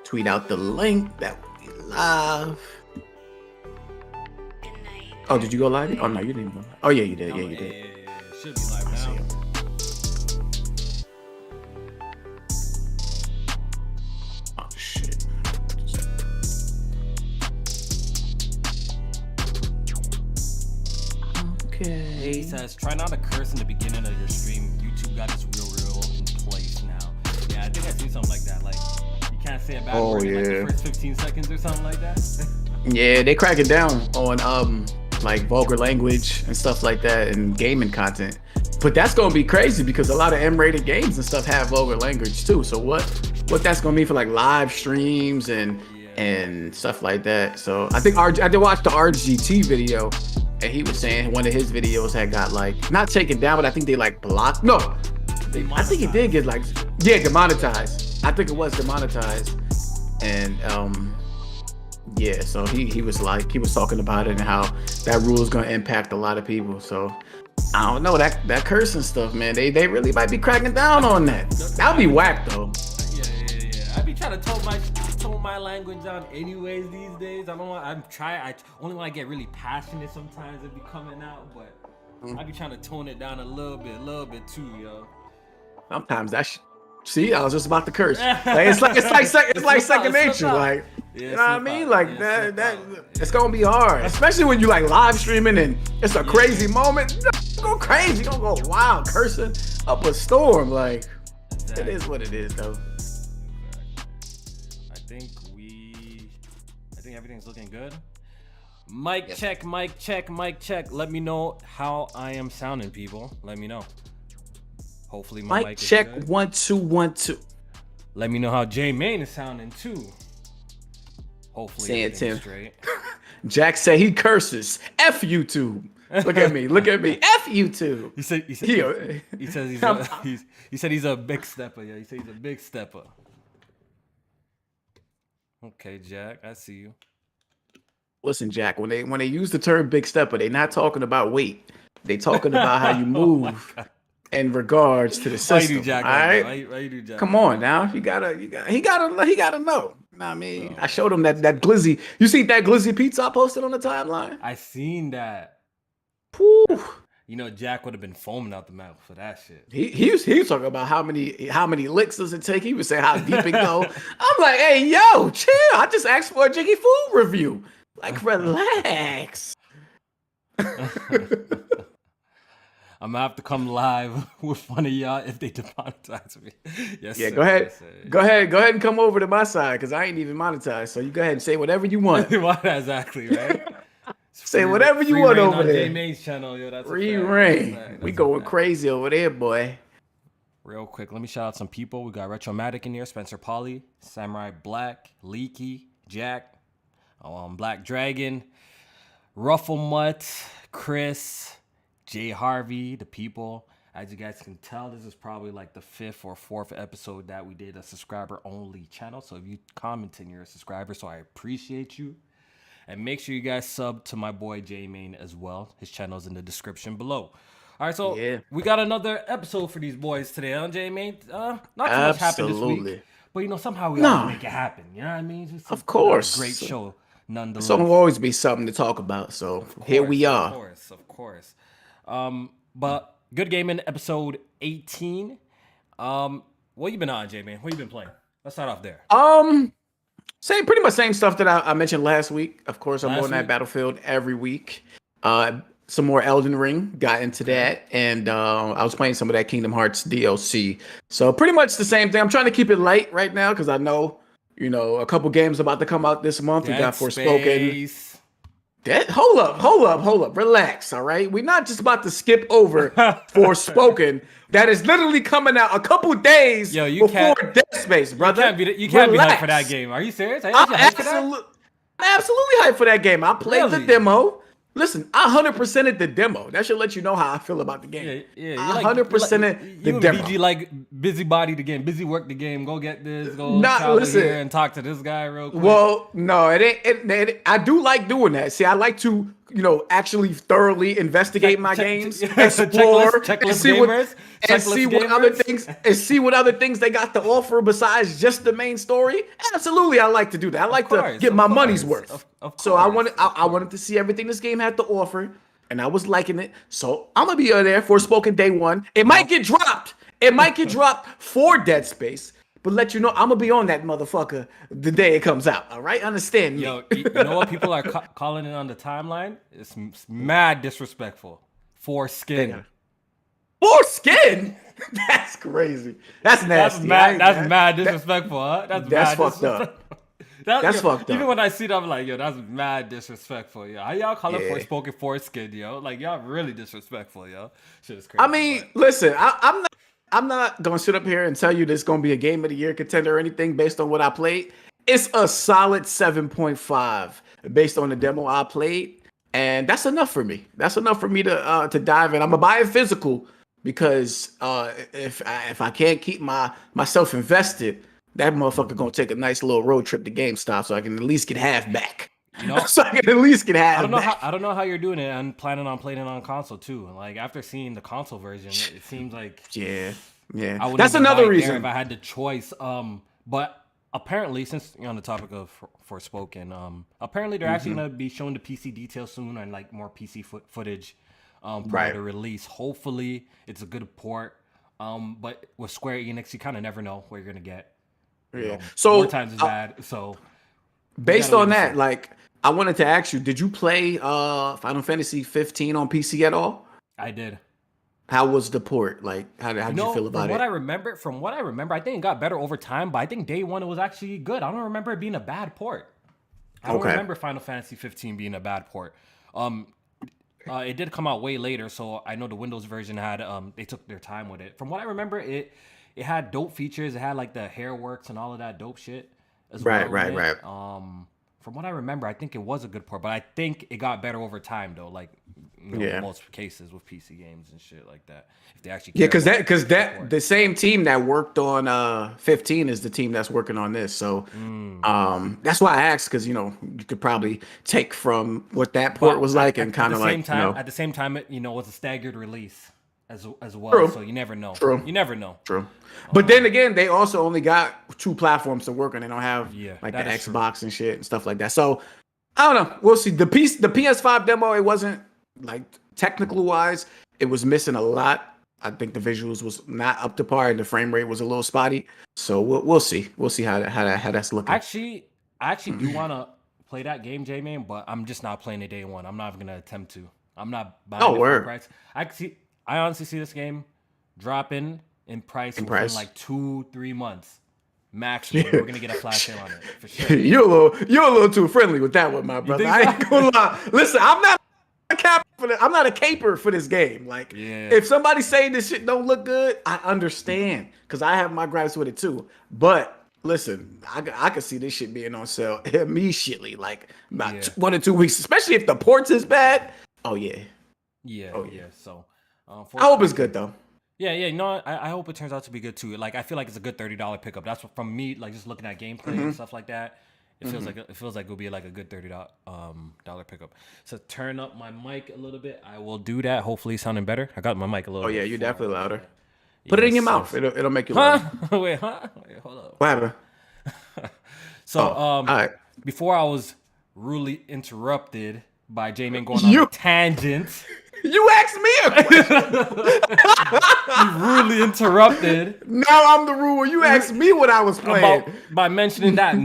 tweet out the link that will be live. Oh, did you go live? Oh no, you didn't go live. Oh yeah, you did. Yeah, you did. Should be live now. Oh shit. Okay. He says, try not to curse in the beginning of your stream. YouTube got this real in place now. Yeah, I think I've seen something like that. Like, you can't say a bad word in like the first 15 seconds or something like that. Yeah, they cracking down on like vulgar language and stuff like that and gaming content. But that's gonna be crazy because a lot of M-rated games and stuff have vulgar language too. So what that's gonna mean for like live streams and stuff like that. So I think I did watch the RGT video, and he was saying one of his videos had got like not taken down, but I think they like blocked. No, I think it did get like demonetized. I think it was demonetized, and yeah. So he was talking about it and how that rule is gonna impact a lot of people. So I don't know that cursing stuff, man. They really might be cracking down on that. That'll be whack though. Yeah. I be trying to tone my language down anyways these days. I only want to get really passionate sometimes and be coming out, but I be trying to tone it down a little bit too, yo. Sometimes see, I was just about to curse. Like, it's like second nature. Like, you know what I mean? Like that it's gonna be hard, especially when you like live streaming and it's a crazy moment. You go crazy, you gonna go wild, cursing up a storm. Like, it is what it is, though. I think everything's looking good. Mic check. Let me know how I am sounding, people. Let me know. Hopefully my mic check is good. 1 2 1 2. Let me know how J Main is sounding too. Hopefully everything's straight. Jack said he curses. F YouTube. Look at me. F YouTube. He said he's a big stepper. Yeah, he said he's a big stepper. Okay, Jack, I see you. Listen, Jack, when they use the term big stepper, they're not talking about weight. They talking about how you move in regards to the system. Why you do Jack? All right? Why you do Jack? Come on now. He gotta know. You know what I mean? I showed him that glizzy. You see that glizzy pizza I posted on the timeline? I seen that. Whew. You know, Jack would have been foaming out the mouth for that shit. He was talking about how many licks does it take. He was saying how deep it go. I'm like, hey, yo, chill. I just asked for a Jiggy Food review. Like, relax. I'm gonna have to come live with one of y'all if they demonetize me. Yes. Yeah, sir, go ahead. Yes, go ahead and come over to my side because I ain't even monetized. So you go ahead and say whatever you want. Exactly, right? Say whatever you want over there. J Main's channel, yo. That's free reign. We going crazy over there, boy. Real quick, let me shout out some people. We got Retromatic in here, Spencer Polly, Samurai Black, Leaky, Jack, Black Dragon, Rufflemutt, Chris, Jay Harvey, the people. As you guys can tell, this is probably like the 5th or 4th episode that we did a subscriber only channel. So if you commenting, you're a subscriber, so I appreciate you. And make sure you guys sub to my boy J Main as well. His channel's in the description below. All right, so we got another episode for these boys today, huh, J Main? Not too much happened this week, but somehow we all make it happen. You know what I mean? Of course, great show nonetheless. So will always be something to talk about. So here we are. Of course. But good game in episode 18. What you been on, J Main? What you been playing? Let's start off there. Pretty much same stuff that I mentioned last week. Of course, I'm on that Battlefield every week. Some more Elden Ring, got into that, and I was playing some of that Kingdom Hearts DLC. So pretty much the same thing. I'm trying to keep it light right now because I know, a couple games about to come out this month. We got Forespoken. Hold up. Relax, all right? We're not just about to skip over Forespoken. That is literally coming out a couple days before Dead Space, brother. You can't be hyped for that game. Are you serious? I'm absolutely hyped for that game. I played the demo. Listen, I 100%ed the demo. That should let you know how I feel about the game. Yeah. I 100%ed the demo. BG like busybody the game, busy work the game. Go get this. Go travel here and talk to this guy real quick. Well, no, it ain't. I do like doing that. See, I like to actually thoroughly investigate my games, explore, checklist and see what gamers, and checklist see what other gamers. things and see what other things they got to offer besides just the main story. Absolutely, I like to do that. I like to get my money's worth. So I wanted to see everything this game had to offer, and I was liking it. So I'm gonna be there for Spoken day one. It might get dropped. It might get dropped for Dead Space. But let you know, I'm gonna be on that motherfucker the day it comes out. All right, understand me. Yo, you know what people are calling it on the timeline? It's mad disrespectful. Foreskin. Foreskin? That's crazy. That's nasty. That's mad disrespectful, huh? That's fucked up. That's fucked up. Even when I see it, I'm like, yo, that's mad disrespectful, yo. How y'all call it Forespoken foreskin, yo? Like, y'all really disrespectful, yo. Shit is crazy. I mean, listen, I'm not gonna sit up here and tell you this is gonna be a game of the year contender or anything based on what I played. It's a solid 7.5 based on the demo I played, and that's enough for me. That's enough for me to dive in. I'm gonna buy it physical because if I can't keep myself invested, that motherfucker gonna take a nice little road trip to GameStop so I can at least get half back. So I can at least get half. I don't know how you're doing it. I'm planning on playing it on console too. Like after seeing the console version, it seems like yeah. That's another reason if I had the choice. But apparently, since you're on the topic of Forspoken, apparently they're actually gonna be showing the PC details soon and like more PC footage prior to release. Hopefully, it's a good port. But with Square Enix, you kind of never know what you're gonna get. So more times is bad. So based on that, like. I wanted to ask you, did you play Final Fantasy 15 on PC at all? I did. How was the port? Like, how did you feel about it? From what I remember, I think it got better over time, but I think day one it was actually good. I don't remember it being a bad port. I don't remember Final Fantasy 15 being a bad port. It did come out way later, so I know the Windows version had they took their time with it. From what I remember, it had dope features. It had like the hair works and all of that dope shit as well. Right. From what I remember, I think it was a good port, but I think it got better over time, though. Like, in most cases with PC games and shit like that. If they actually because the same team that worked on 15 is the team that's working on this. So that's why I asked, because you could probably take from what that port was like and kind of like at the same time, it was a staggered release as well. True. So you never know. True. You never know. True. But then again, they also only got 2 platforms to work on. They don't have like the Xbox and shit and stuff like that. So I don't know. We'll see. The PS5 demo, it wasn't like technical wise, it was missing a lot. I think the visuals was not up to par and the frame rate was a little spotty. So we'll see. We'll see how that's looking. I actually do want to play that game, J-Man, but I'm just not playing it day one. I'm not even gonna attempt to. I'm not buying it for the price. I honestly see this game dropping in price within like 2-3 months maximum. We're gonna get a flash sale on it for sure. You're a little too friendly with that one, my brother. I ain't gonna lie. Listen, I'm not a caper for this game. Like, if somebody's saying this shit don't look good, I understand, because I have my gripes with it too. But listen, I could see this shit being on sale immediately, like about 1 or 2 weeks, especially if the ports is bad. Oh yeah. So I hope it's good though. Yeah. No, I hope it turns out to be good too. Like, I feel like it's a good $30 pickup. That's what, from me, like just looking at gameplay and stuff like that. It feels like it'll be like a good $30 pickup. So turn up my mic a little bit. I will do that. Hopefully, sounding better. I got my mic a little. Oh yeah, you're definitely louder. Put it in your mouth. It'll make you louder. Wait, hold up. What happened? So all right. Before I was rudely interrupted by J-Man going on a tangent. You asked me a question. You rudely interrupted. Now I'm the ruler. You asked me what I was playing. By mentioning that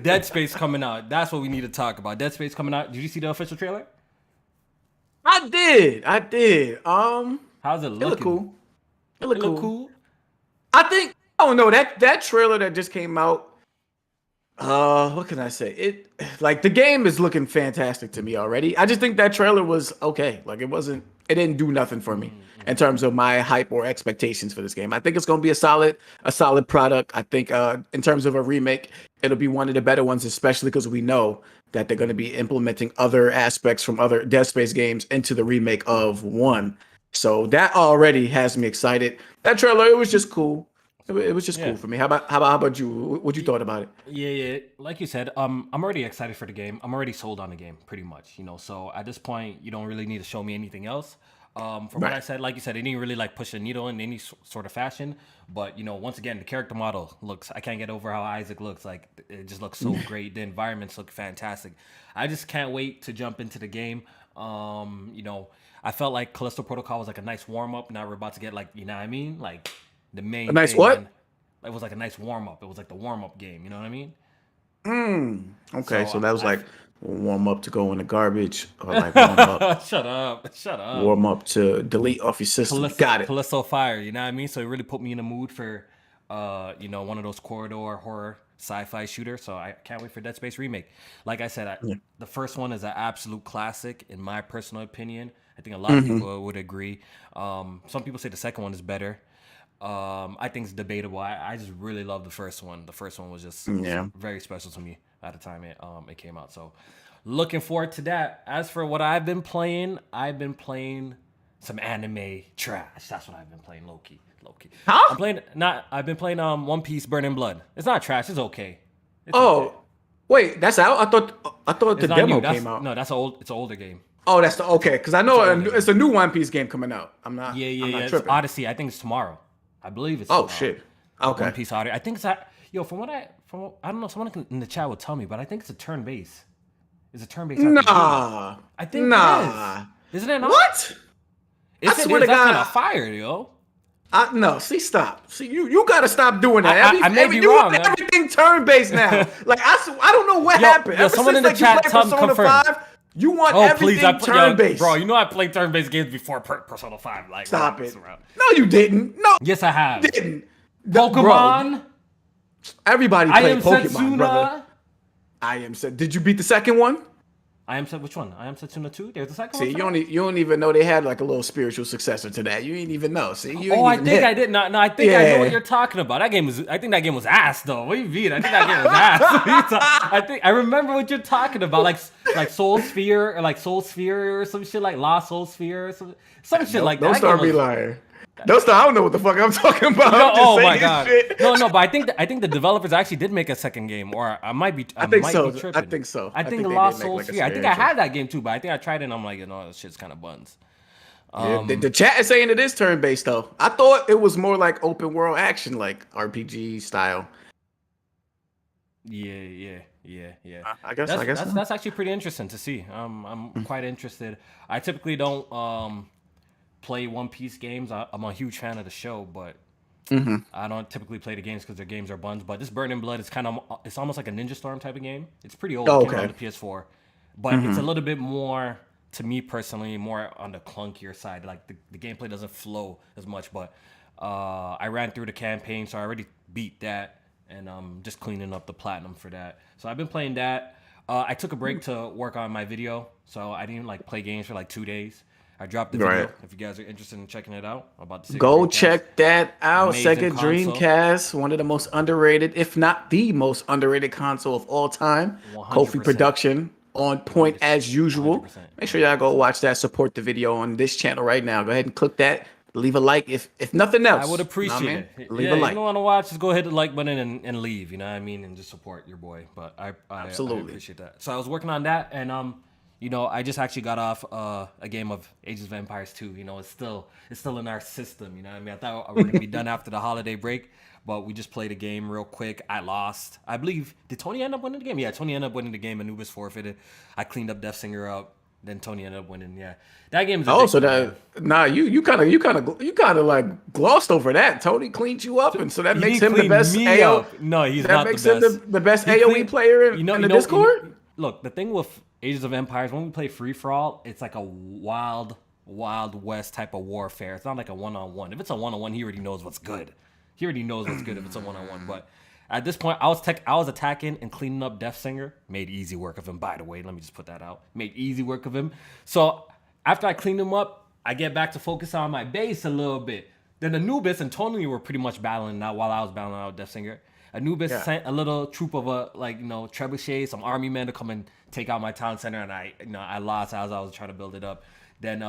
Dead Space coming out. That's what we need to talk about. Dead Space coming out. Did you see the official trailer? I did. How's it looking? It looked cool. I don't know, that trailer that just came out. What can I say? The game is looking fantastic to me already. I just think that trailer was okay. Like, it didn't do nothing for me in terms of my hype or expectations for this game. I think it's going to be a solid product. I think in terms of a remake, it'll be one of the better ones, especially because we know that they're going to be implementing other aspects from other Dead Space games into the remake of 1. So that already has me excited. That trailer, it was just cool. It was just Yeah. cool for me. How about you? What you thought about it? Yeah. Like you said, I'm already excited for the game. I'm already sold on the game, pretty much. So at this point, you don't really need to show me anything else. From what I Right. said, like you said, it didn't really like push a needle in any sort of fashion. But once again, the character model looks. I can't get over how Isaac looks. Like it just looks so great. The environments look fantastic. I just can't wait to jump into the game. I felt like Callisto Protocol was like a nice warm up. Now we're about to get like, you know what I mean, like the A main nice thing, what? man. It was like a nice warm up. It was like the warm up game. You know what I mean? Okay, So so that was I like warm up to go in the garbage, or like warm up, shut up, shut up. warm up to delete off your system. Callisto, Got it. Callisto Fire. You know what I mean? So it really put me in the mood for, one of those corridor horror sci-fi shooters. So I can't wait for Dead Space remake. Like I said, the first one is an absolute classic in my personal opinion. I think a lot of people would agree. Some people say the second one is better. I think it's debatable. I just really love the first one. The first one was just Yeah. very special to me at the time it came out. So looking forward to that. As for what I've been playing some anime trash. That's what I've been playing, low key. Huh? I've been playing One Piece Burning Blood. It's not trash, it's okay. It's Oh, okay. wait, that's out. I thought the It's not demo new. came out. No, it's an older game. Oh, that's the okay. Because I know older it's a new One Piece game coming out. I'm not. Yeah. I'm not It's tripping. Odyssey. I think it's tomorrow. I believe it's Oh tomorrow. shit. One Okay. Piece Odyssey. I think it's that. I don't know. Someone in the chat will tell me, but I think it's a turn base. It's a turn based RPG. Nah. I think Nah. it is. Isn't it not? What? If I it swear is, to that's kind God. of fire, yo. No, see, stop. See, you gotta stop doing that. I may be you wrong, want man. everything turn based now. Like I don't know what happened. Yo, Ever someone since in the like chat, you tell played me Persona confirm. 5, you want Oh, everything please, turn based. bro. You know I played turn based games before Persona 5. Like, Stop relax, it. bro. No, you didn't. No, Yes, I have. you didn't. Pokemon. Bro, everybody I played am Pokemon, brother. Setsuna. I am said. Did you beat the second one? Which one? I am Setsuna 2? There's a second See, one. you don't even know they had like a little spiritual successor to that. You ain't even know. See, you ain't Oh, I even think hit. I did. No, I think I know Yeah. what you're talking about. I think that game was ass, though. What do you mean? I think that game was ass. I remember what you're talking about, like Soul Sphere or some shit, like Lost Soul Sphere or some shit like that. Don't That start game me was- lying. Don't start. I don't know what the fuck I'm talking about. No, I'm just oh my saying god. shit. No, but I think the developers actually did make a second game, or I might be. I think might so. Be tripping. I think so. I I think think the they Lost did make, Soul like, a Sphere. I think I spiritual. had that game too, but I think I tried it and I'm like, this shit's kind of buns. Yeah, the chat is saying it is turn based though. I thought it was more like open world action, like RPG style. Yeah. I guess. I guess. That's actually pretty interesting to see. I'm quite interested. I typically don't play One Piece games. I'm a huge fan of the show, but I don't typically play the games because their games are buns. But this Burning Blood is it's almost like a Ninja Storm type of game. It's pretty old. Oh, It came out okay. on the PS4, but it's a little bit more, to me personally, more on the clunkier side. Like the gameplay doesn't flow as much. But I ran through the campaign, so I already beat that, and I'm just cleaning up the platinum for that. So I've been playing that. I took a break to work on my video, so I didn't like play games for like 2 days. I dropped the video. Right. If you guys are interested in checking it out, I'm about to say Go check that out. Amazing Sega console. Dreamcast, one of the most underrated, if not the most underrated console of all time. 100%. Kofi production on point as usual. 100%. Make sure y'all go watch that. Support the video on this channel right now. Go ahead and click that. Leave a like if nothing else. I would You know appreciate what I mean? it. Leave Yeah, a if like. you don't want to watch, just go ahead to the like button and leave. You know what I mean? And just support your boy. But I Absolutely. appreciate that. So I was working on that, and I just actually got off a game of Ages of Empires 2. It's still in our system. You know what I mean? I thought I would be done after the holiday break, but we just played a game real quick. I lost. I believe, did Tony end up winning the game? Yeah, Tony ended up winning the game. Anubis forfeited. I cleaned up Death Singer up. Then Tony ended up winning. Yeah, that game is. Oh, so addictive, that you kind of like glossed over that. Tony cleaned you up, and so that He makes didn't him the clean best me AO. up. No, he's That not makes the him best. the best He AOE clean- player in the Discord. Look, the thing with Ages of Empires, when we play free for all, it's like a wild west type of warfare. It's not like a one-on-one. If it's a one-on-one, he already knows what's good. He already knows what's good if it's a one-on-one. But at this point, I was attacking and cleaning up Death Singer. Made easy work of him, by the way. Let me just put that out. Made easy work of him. So after I cleaned him up, I get back to focus on my base a little bit. Then Anubis and Tony were pretty much battling out while I was battling out Death Singer. Anubis sent a little troop of trebuchets, some army men to come and take out my town center, and I lost as I was trying to build it up. Then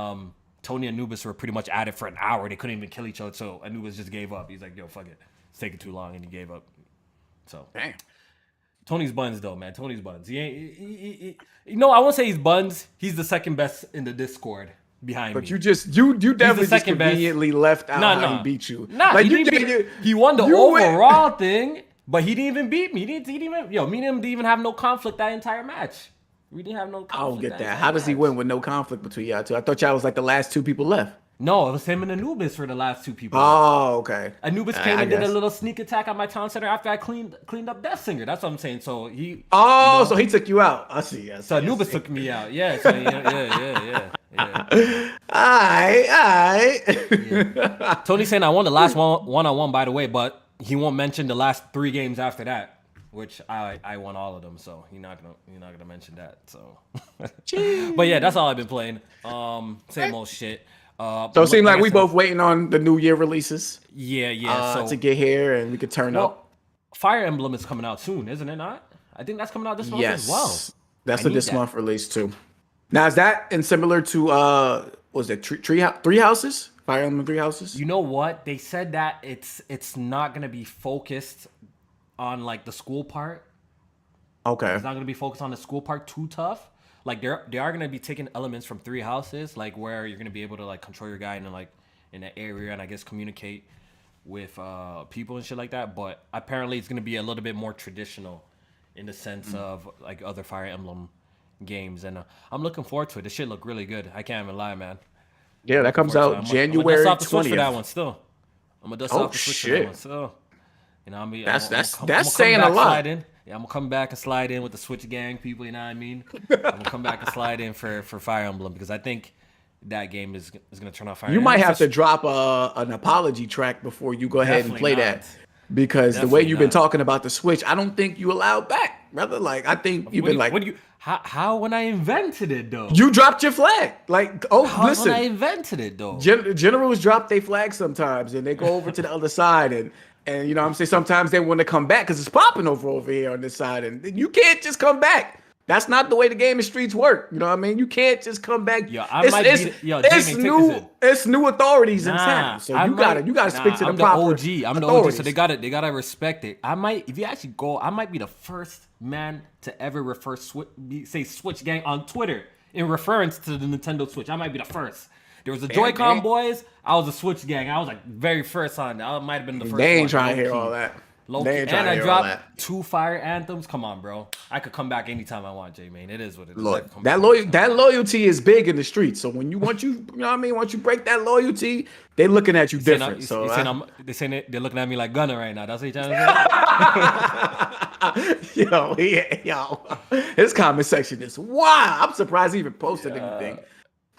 Tony and Anubis were pretty much at it for an hour. They couldn't even kill each other, so Anubis just gave up. He's like, yo, fuck it. It's taking too long, and he gave up. So, Damn. Tony's buns, though, man. Tony's buns. You know, I won't say he's buns. He's the second best in the Discord behind me. But you definitely just conveniently left out how he beat you. Nah, like he won the overall thing, but he didn't even beat me. Me and him didn't even have no conflict that entire match. We didn't have no conflict. I don't get that. How does he win with no conflict between y'all two? I thought y'all was like the last two people left. No, it was him and Anubis for the last two people. Oh, okay. Anubis came and did a little sneak attack on my town center after I cleaned up Death Singer. That's what I'm saying. So he. Oh, so he took you out. I see. So Anubis took me out. Yeah. So yeah. Alright. Yeah. Tony's saying I won the last one-on-one, by the way, but he won't mention the last 3 games after that, which I won all of them. So you're not gonna mention that. So, but yeah, that's all I've been playing. Same old shit. So it seems like we both waiting on the New Year releases. Yeah. So to get here and we could turn up. Fire Emblem is coming out soon, isn't it not? I think that's coming out this month as well. That's this month release too. Now is that similar to was it Three Houses? Fire Emblem 3 Houses? You know what? They said that it's not gonna be focused on like the school part. Okay. It's not gonna be focused on the school part too tough. Like they are gonna be taking elements from 3 Houses, like where you're gonna be able to like control your guy in an area and I guess communicate with people and shit like that. But apparently it's gonna be a little bit more traditional in the sense of like other Fire Emblem games, and I'm looking forward to it. This shit look really good. I can't even lie, man. Yeah, that comes out January 20th. For that one still. I'm gonna dust off the Switch for that one still. You know, that's saying a lot. Yeah, I'm gonna come back and slide in with the Switch gang people. You know what I mean? I'm gonna come back and slide in for Fire Emblem because I think that game is gonna turn off Fire. You might have to drop an apology track before you go ahead and play that, because the way you've been talking about the Switch, I don't think you allowed back, brother. Like I think you've been like, how when I invented it though? You dropped your flag. Like listen, when I invented it though. Generals drop their flag sometimes, and they go over to the other side and you know what I'm saying, sometimes they want to come back because it's popping over here on this side, and you can't just come back. That's not the way the gaming streets work. You know what I mean? You can't just come back. It's new authorities in town, so you gotta speak to the proper OG. I'm the OG, so they gotta respect it. If you actually go, I might be the first man to ever refer say Switch Gang on Twitter in reference to the Nintendo Switch. I might be the first. There was the Joy-Con boys. I was a Switch Gang. I was like very first on. I might have been the first. They ain't trying to hear all that. And I dropped 2 Fire Anthems. Come on, bro. I could come back anytime I want, J-Man. It is what it is. Look, that loyalty is big in the streets. So when you know what I mean? Once you break that loyalty, they looking at you different. They're looking at me like Gunner right now. That's what you're trying to say? Yo. His comment section is wild. I'm surprised he even posted anything.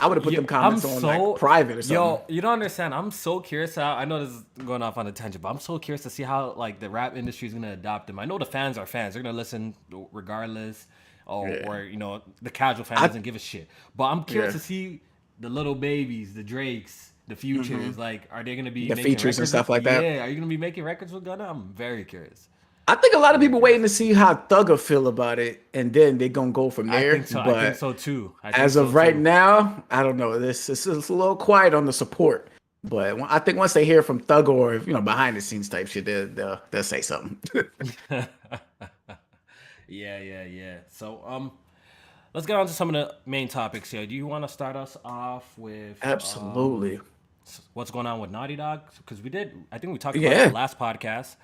I would have put them comments on like private or something. Yo, you don't understand. I'm so curious how, I know this is going off on a tangent, but I'm so curious to see how like the rap industry is gonna adopt them. I know the fans are fans; they're gonna listen regardless, or you know, the casual fan doesn't give a shit. But I'm curious to see the little babies, the Drakes, the Futures. Like, are they gonna be the features and stuff like that? Yeah, are you gonna be making records with Gunna? I'm very curious. I think a lot of people waiting to see how Thugger feel about it, and then they're gonna go from there. I think so too. As of right now, I don't know. This is a little quiet on the support, but I think once they hear from Thugger or behind the scenes type shit, they'll say something. Yeah. So let's get on to some of the main topics here. Do you want to start us off with absolutely what's going on with Naughty Dog? Because I think we talked about it in the last podcast.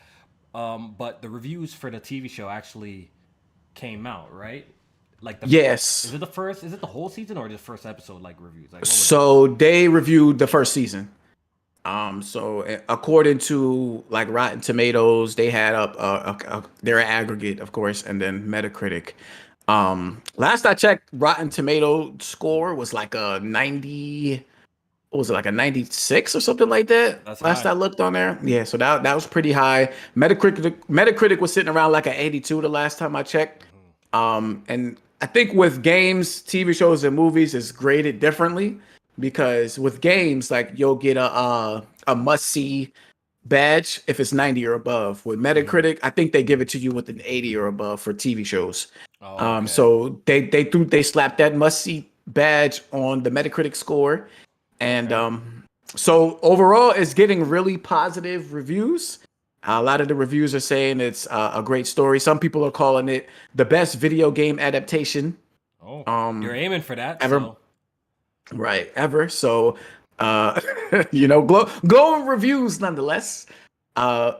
But the reviews for the TV show actually came out, right? Like yes. Is it the whole season or the first episode like reviews? Like, so they reviewed the first season. So according to like Rotten Tomatoes, they had up their aggregate, of course, and then Metacritic. Last I checked, Rotten Tomato score was like a 90. What was it, like a 96 or something like that? That's last high. I looked on there. Yeah, so that was pretty high. Metacritic was sitting around like an 82 the last time I checked. And I think with games, TV shows, and movies is graded differently, because with games, like you'll get a must-see badge if it's 90 or above. With Metacritic, I think they give it to you with an 80 or above for TV shows. So they slapped that must-see badge on the Metacritic score. And so overall, it's getting really positive reviews. A lot of the reviews are saying it's a great story. Some people are calling it the best video game adaptation Oh, you're aiming for that, ever. so Right, ever. So, uh, glowing reviews nonetheless.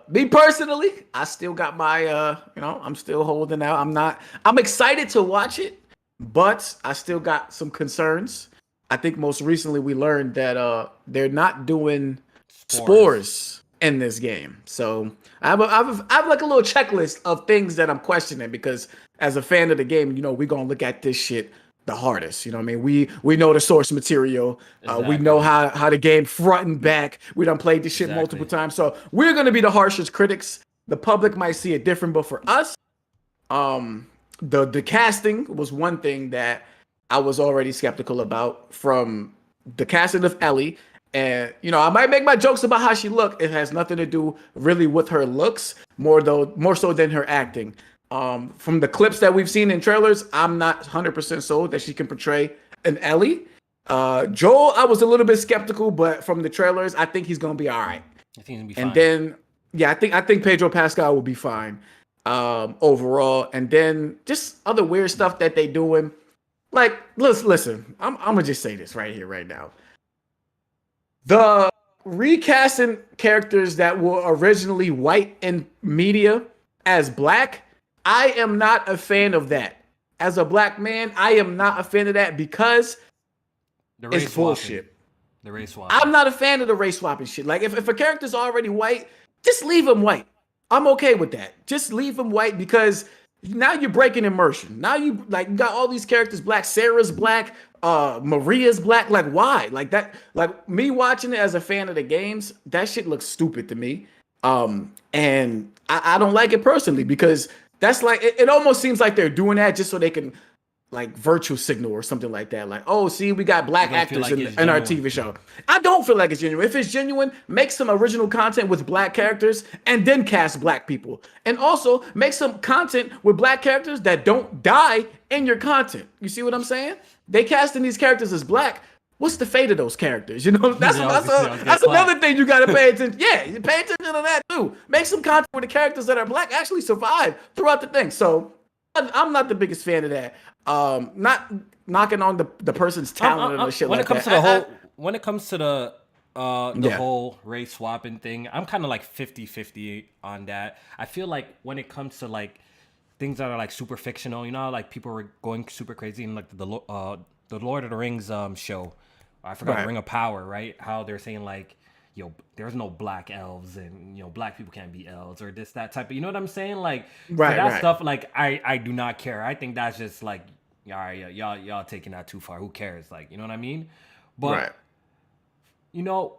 Me personally, I still got my, I'm still holding out. I'm excited to watch it, but I still got some concerns. I think most recently we learned that they're not doing spores in this game. So I have like a little checklist of things that I'm questioning because as a fan of the game, we're gonna look at this shit the hardest. You know what I mean? We know the source material. We know how the game front and back. We done played this shit multiple times. So we're gonna be the harshest critics. The public might see it different, but for us, the casting was one thing that I was already skeptical about from the casting of Ellie. And I might make my jokes about how she looked. It has nothing to do really with her looks, more so than her acting. From the clips that we've seen in trailers, I'm not 100% sold that she can portray an Ellie. Joel, I was a little bit skeptical, but from the trailers, I think he's gonna be all right. I think he's gonna be fine. And then, yeah, I think Pedro Pascal will be fine overall. And then just other weird stuff that they doing. Like, listen, I'm gonna just say this right here, right now. The recasting characters that were originally white in media as black, I am not a fan of that. As a black man, I am not a fan of that because it's bullshit. The race swapping. I'm not a fan of the race swapping shit. Like, if a character's already white, just leave him white. I'm okay with that. Just leave him white because now you're breaking immersion. Now you got all these characters black. Sarah's black. Maria's black. Like, why? Like that. Like, me watching it as a fan of the games, that shit looks stupid to me. And I don't like it personally because that's like it almost seems like they're doing that just so they can like virtue signal or something like that. Like, oh, see, we got black actors like in our TV show. I don't feel like it's genuine. If it's genuine, make some original content with black characters and then cast black people. And also make some content with black characters that don't die in your content. You see what I'm saying? They casting these characters as black. What's the fate of those characters? That's another thing you got to pay attention. Yeah, you pay attention to that too. Make some content where the characters that are black actually survive throughout the thing. So I'm not the biggest fan of that. Not knocking on the person's talent and shit when like it comes that. When it comes to the whole race swapping thing, I'm kind of like 50-50 on that. I feel like when it comes to like things that are like super fictional, like people were going super crazy in like the Lord of the Rings show. I forgot Ring of Power, right? How they're saying like, there's no black elves and black people can't be elves or this that type of, you know what I'm saying? Like that stuff, like I do not care. I think that's just like, all right, y'all taking that too far. Who cares? Like, you know what I mean? But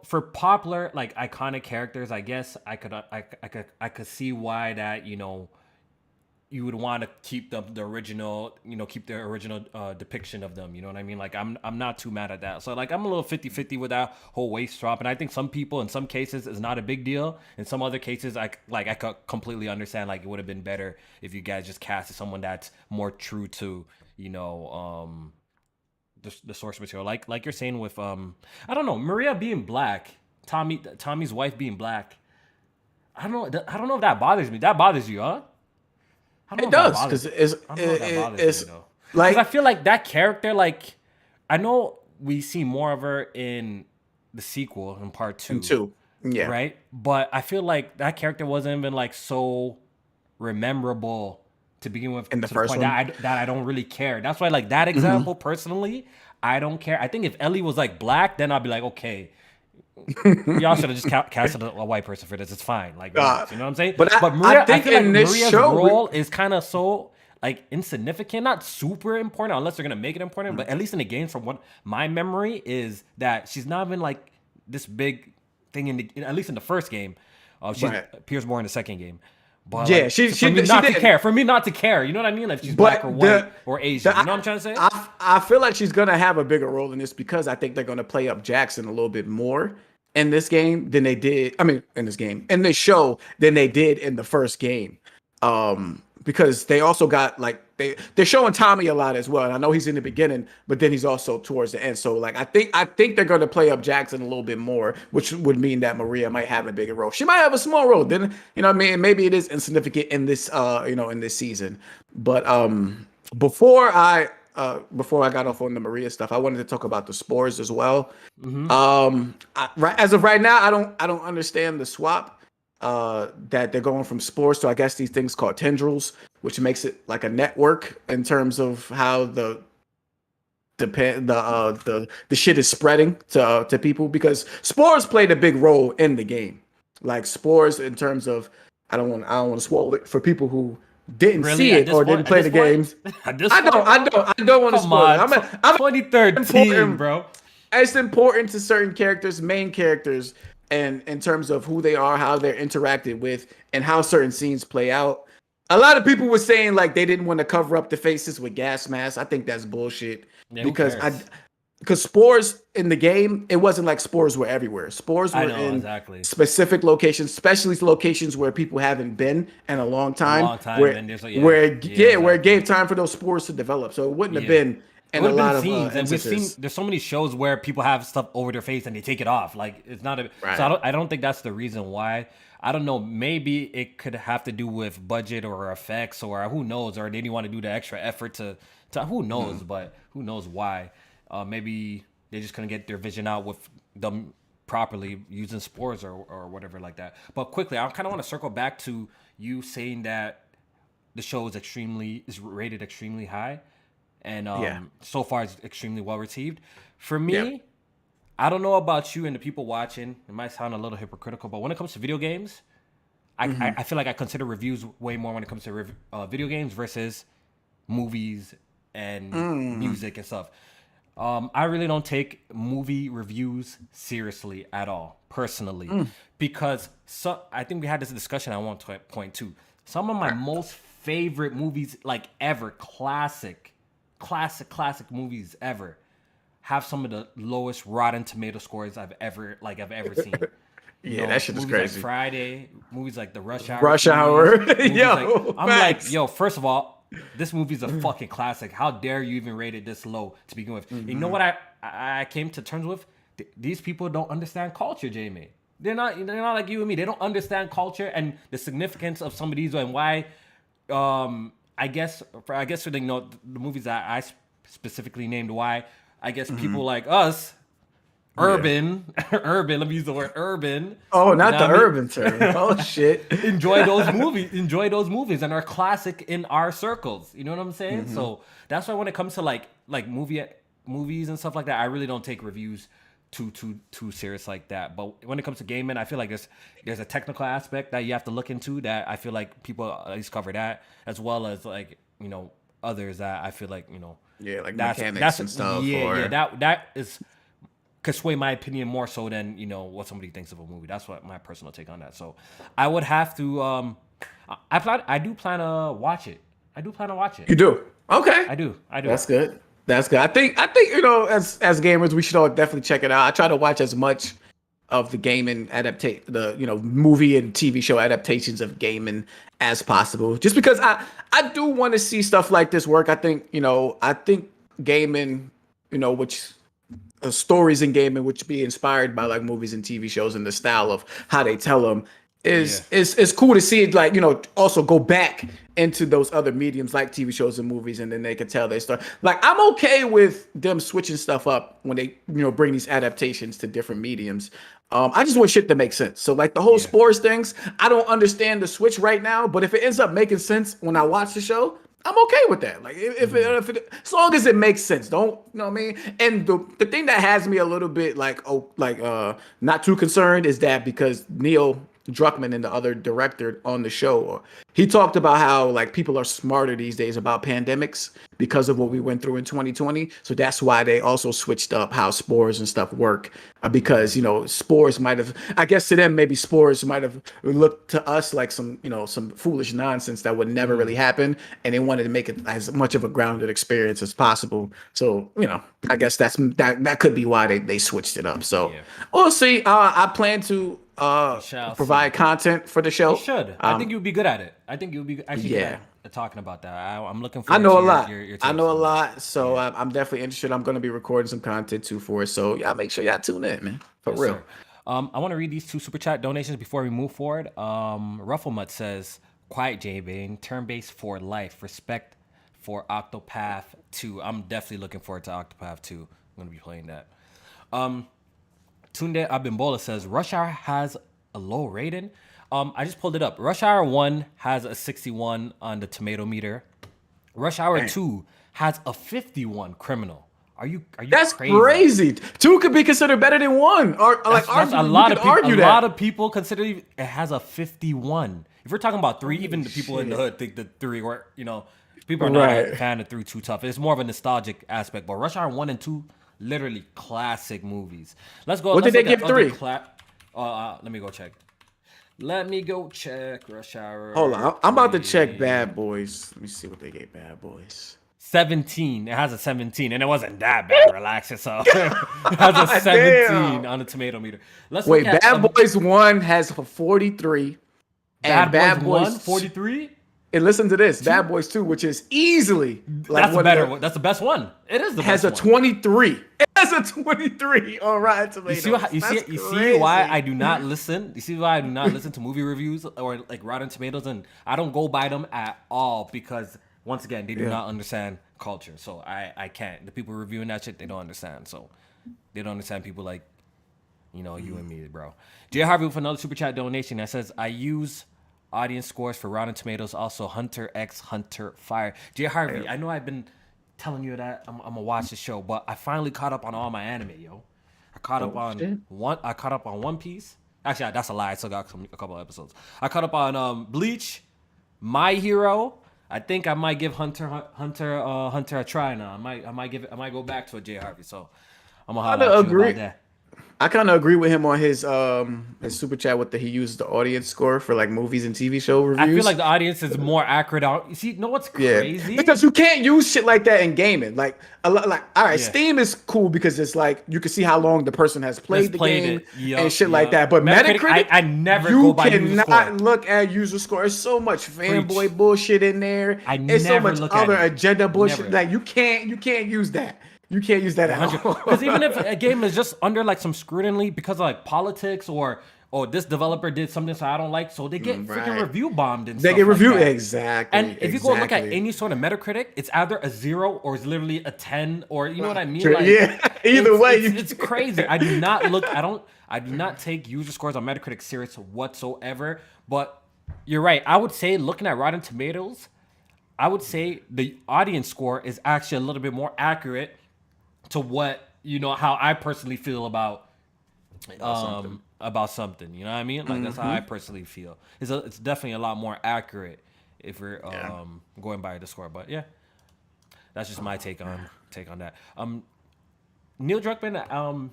for popular like iconic characters, I guess I could see why that you would want to keep the original, keep the original depiction of them. You know what I mean? Like, I'm not too mad at that. So, like, I'm a little 50-50 with that whole waist swap. And I think some people, in some cases, is not a big deal. In some other cases, I could completely understand, like, it would have been better if you guys just casted someone that's more true to, the source material. Like you're saying with, I don't know, Maria being black, Tommy's wife being black. I don't know if that bothers me. That bothers you, huh? It does because it's like I feel like that character. Like, I know we see more of her in the sequel in part 2. Yeah. Right. But I feel like that character wasn't even like so memorable to begin with in the first one that I don't really care. That's why like that example personally, I don't care. I think if Ellie was like black, then I'd be like, okay. Y'all should have just casted a white person for this. It's fine. Like, you know what I'm saying? But Maria, I think feel like in this Maria's show, role is kind of so like insignificant, not super important, unless they're gonna make it important. But at least in the game, from what my memory is, that she's not even like this big thing at least in the first game. She appears more in the second game. But yeah, like, for me not to care. You know what I mean? Like, if she's black or white or Asian. You know what I'm trying to say? I feel like she's gonna have a bigger role in this because I think they're gonna play up Jackson a little bit more in this game than they did. I mean, in this show than they did in the first game. because they also got like they're showing Tommy a lot as well. And I know he's in the beginning, but then he's also towards the end. So like I think they're going to play up Jackson a little bit more, which would mean that Maria might have a bigger role. She might have a small role. Then you know what I mean, maybe it is insignificant in this in this season. But before I got off on the Maria stuff, I wanted to talk about the spores as well. As of right now, I don't understand the swap that they're going from spores to, I guess, these things called tendrils, which makes it like a network in terms of how the shit is spreading to people, because spores played a big role in the game. Like spores in terms of I don't want to spoil it for people who didn't see it or didn't play the games. I don't want to spoil it. I'm 2013, bro. It's important to certain characters, main characters, and in terms of who they are, how they're interacted with, and how certain scenes play out. A lot of people were saying like they didn't want to cover up the faces with gas masks. I think that's bullshit. Yeah, because spores in the game, it wasn't like spores were everywhere. Spores were in specific locations, especially locations where people haven't been in a long time. Where it gave time for those spores to develop. So it wouldn't have been. And a lot of scenes, and we've seen there's so many shows where people have stuff over their face and they take it off. Like it's not a. Right. So I don't think that's the reason why. I don't know. Maybe it could have to do with budget or effects or who knows, or they didn't want to do the extra effort to who knows, but who knows why. Maybe they just couldn't get their vision out with them properly using spores or whatever like that. But quickly, I kind of want to circle back to you saying that the show is rated extremely high. And so far it's extremely well received. For me, I don't know about you and the people watching. It might sound a little hypocritical, but when it comes to video games, I feel like I consider reviews way more when it comes to video games versus movies and music and stuff. I really don't take movie reviews seriously at all, personally, because I think we had this discussion at one point too. Some of my most favorite movies, like ever, classic movies ever, have some of the lowest Rotten Tomato scores I've ever seen. That shit is crazy. Like Friday, movies like the Rush Hour. I'm like, yo, first of all, this movie's a fucking classic. How dare you even rate it this low to begin with? You know what I came to terms with? These people don't understand culture, Jamie. They're not like you and me. They don't understand culture and the significance of some of these and why. I guess for the movies that I specifically named, why I guess people like us, urban, let me use the word urban. Oh, not the urban term. Oh shit. enjoy those movies and are classic in our circles. You know what I'm saying? So that's why when it comes to like movies and stuff like that, I really don't take reviews too serious like that. But when it comes to gaming, I feel like there's a technical aspect that you have to look into that I feel like people at least cover that, as well as like others that I feel like like mechanics and stuff. That could sway my opinion more so than what somebody thinks of a movie. That's what my personal take on that. So I would have to I do plan to watch it. You do? Okay. I do. That's good. I think as gamers we should all definitely check it out. I try to watch as much of the gaming movie and TV show adaptations of gaming as possible, just because I do want to see stuff like this work. I think gaming, which stories in gaming which be inspired by like movies and TV shows and the style of how they tell them is cool to see it, like also go back into those other mediums like TV shows and movies, and then they can tell they start like I'm okay with them switching stuff up when they bring these adaptations to different mediums. I just want shit to make sense. So like the whole sports things, I don't understand the switch right now, but if it ends up making sense when I watch the show, I'm okay with that. Like if it, as long as it makes sense, don't you know what I mean? And the thing that has me a little bit not too concerned is that because Neil Druckmann and the other director on the show, he talked about how like people are smarter these days about pandemics because of what we went through in 2020. So that's why they also switched up how spores and stuff work, because spores might have, I guess to them maybe spores might have looked to us like some foolish nonsense that would never really happen, and they wanted to make it as much of a grounded experience as possible. So I guess that could be why they switched it up. So we'll see. I plan to provide content for the show. You should. I think you'd be good at it. I think you'd be actually good at talking about that. I'm looking I forward know to a lot. your I takes know a on that. lot, so Yeah. I'm definitely interested. I'm going to be recording some content too for it. So y'all make sure y'all tune in, man. For Yes, real. sir. I want to read these 2 super chat donations before we move forward. Rufflemut says, "Quiet J Bane, turn-based for life. Respect for Octopath 2." I'm definitely looking forward to Octopath 2. I'm gonna be playing that. Tunde Abimbola says, "Rush Hour has a low rating." I just pulled it up. Rush Hour 1 has a 61 on the tomato meter. Rush Hour Dang. 2 has a 51 criminal. Are you That's crazy? crazy. Two could be considered better than one. Or like That's argue. a You lot could of people. A argue lot that. of people consider it has a 51. If we're talking about 3, even the people in the Shit. hood think the 3 were, people are not a Right. fan of 3 too tough. It's more of a nostalgic aspect. But Rush Hour 1 and 2, literally classic movies. Let's go. What did Let's they look at give other three? let me go check. Let me go check Rush Hold Hour on. I'm about to check 3. Bad Boys. Let me see what they gave Bad Boys. 17. It has a 17, and it wasn't that bad. Relax yourself. It has a 17 Damn. on the tomato meter. Let's look Wait, at Bad Boys 1 has a 43. And Bad Boys Bad 1, Boys 43. and listen to this, 2. Bad Boys 2, which is easily like That's the one of better the one. That's the best one. It is the has best a one. 23. It has a 23 on Rotten You Tomatoes. see what That's you see why I crazy. do not listen. You see why I do not listen to movie reviews or like Rotten Tomatoes, and I don't go by them at all because once again they do Yeah. not understand culture. So I can't. The people reviewing that shit, they don't understand. So they don't understand people like you and me, bro. Jay Harvey with another super chat donation that says, "I use audience scores for Rotten Tomatoes, also Hunter x Hunter Fire." Jay Harvey, I know I've been telling you that I'm gonna watch the show, but I finally caught up on all my anime, yo. I caught up on Shit. I caught up on One Piece. Actually, that's a lie. I still got a couple of episodes. I caught up on Bleach, My Hero. I think I might give Hunter a try now. I might go back to a Jay Harvey. So I'm gonna I holler at you about agree. that. I kind of agree with him on his super chat with he uses the audience score for like movies and TV show I feel reviews. like the audience is more accurate. You see, know what's Yeah, crazy? because you can't use shit like that in gaming. Like a lot, like all right, Yeah. Steam is cool because it's like you can see how long the person has played the played game it. Yup, and shit like yup. that. But Metacritic, Metacritic, I never you go by user score. cannot look at user score. There's so much fanboy bullshit in there. I There's so never much look at other it. agenda bullshit. Never. Like you can't use that. You can't use that at all. Because even if a game is just under like some scrutiny because of like politics or this developer did something so I don't like, so they get freaking Right. review bombed and They stuff get reviewed like that. exactly. And if you go look at exactly. any sort of Metacritic, it's either a 0 or it's literally a 10 or you know what I mean? True, Like, yeah. Either way, it's crazy. I do not take user scores on Metacritic serious whatsoever. But you're right. I would say looking at Rotten Tomatoes, I would say the audience score is actually a little bit more accurate to what how I personally feel about something. You know what I mean? Like that's how I personally feel. It's definitely a lot more accurate if we're going by the score. But yeah, that's just my take on that. Neil Druckmann.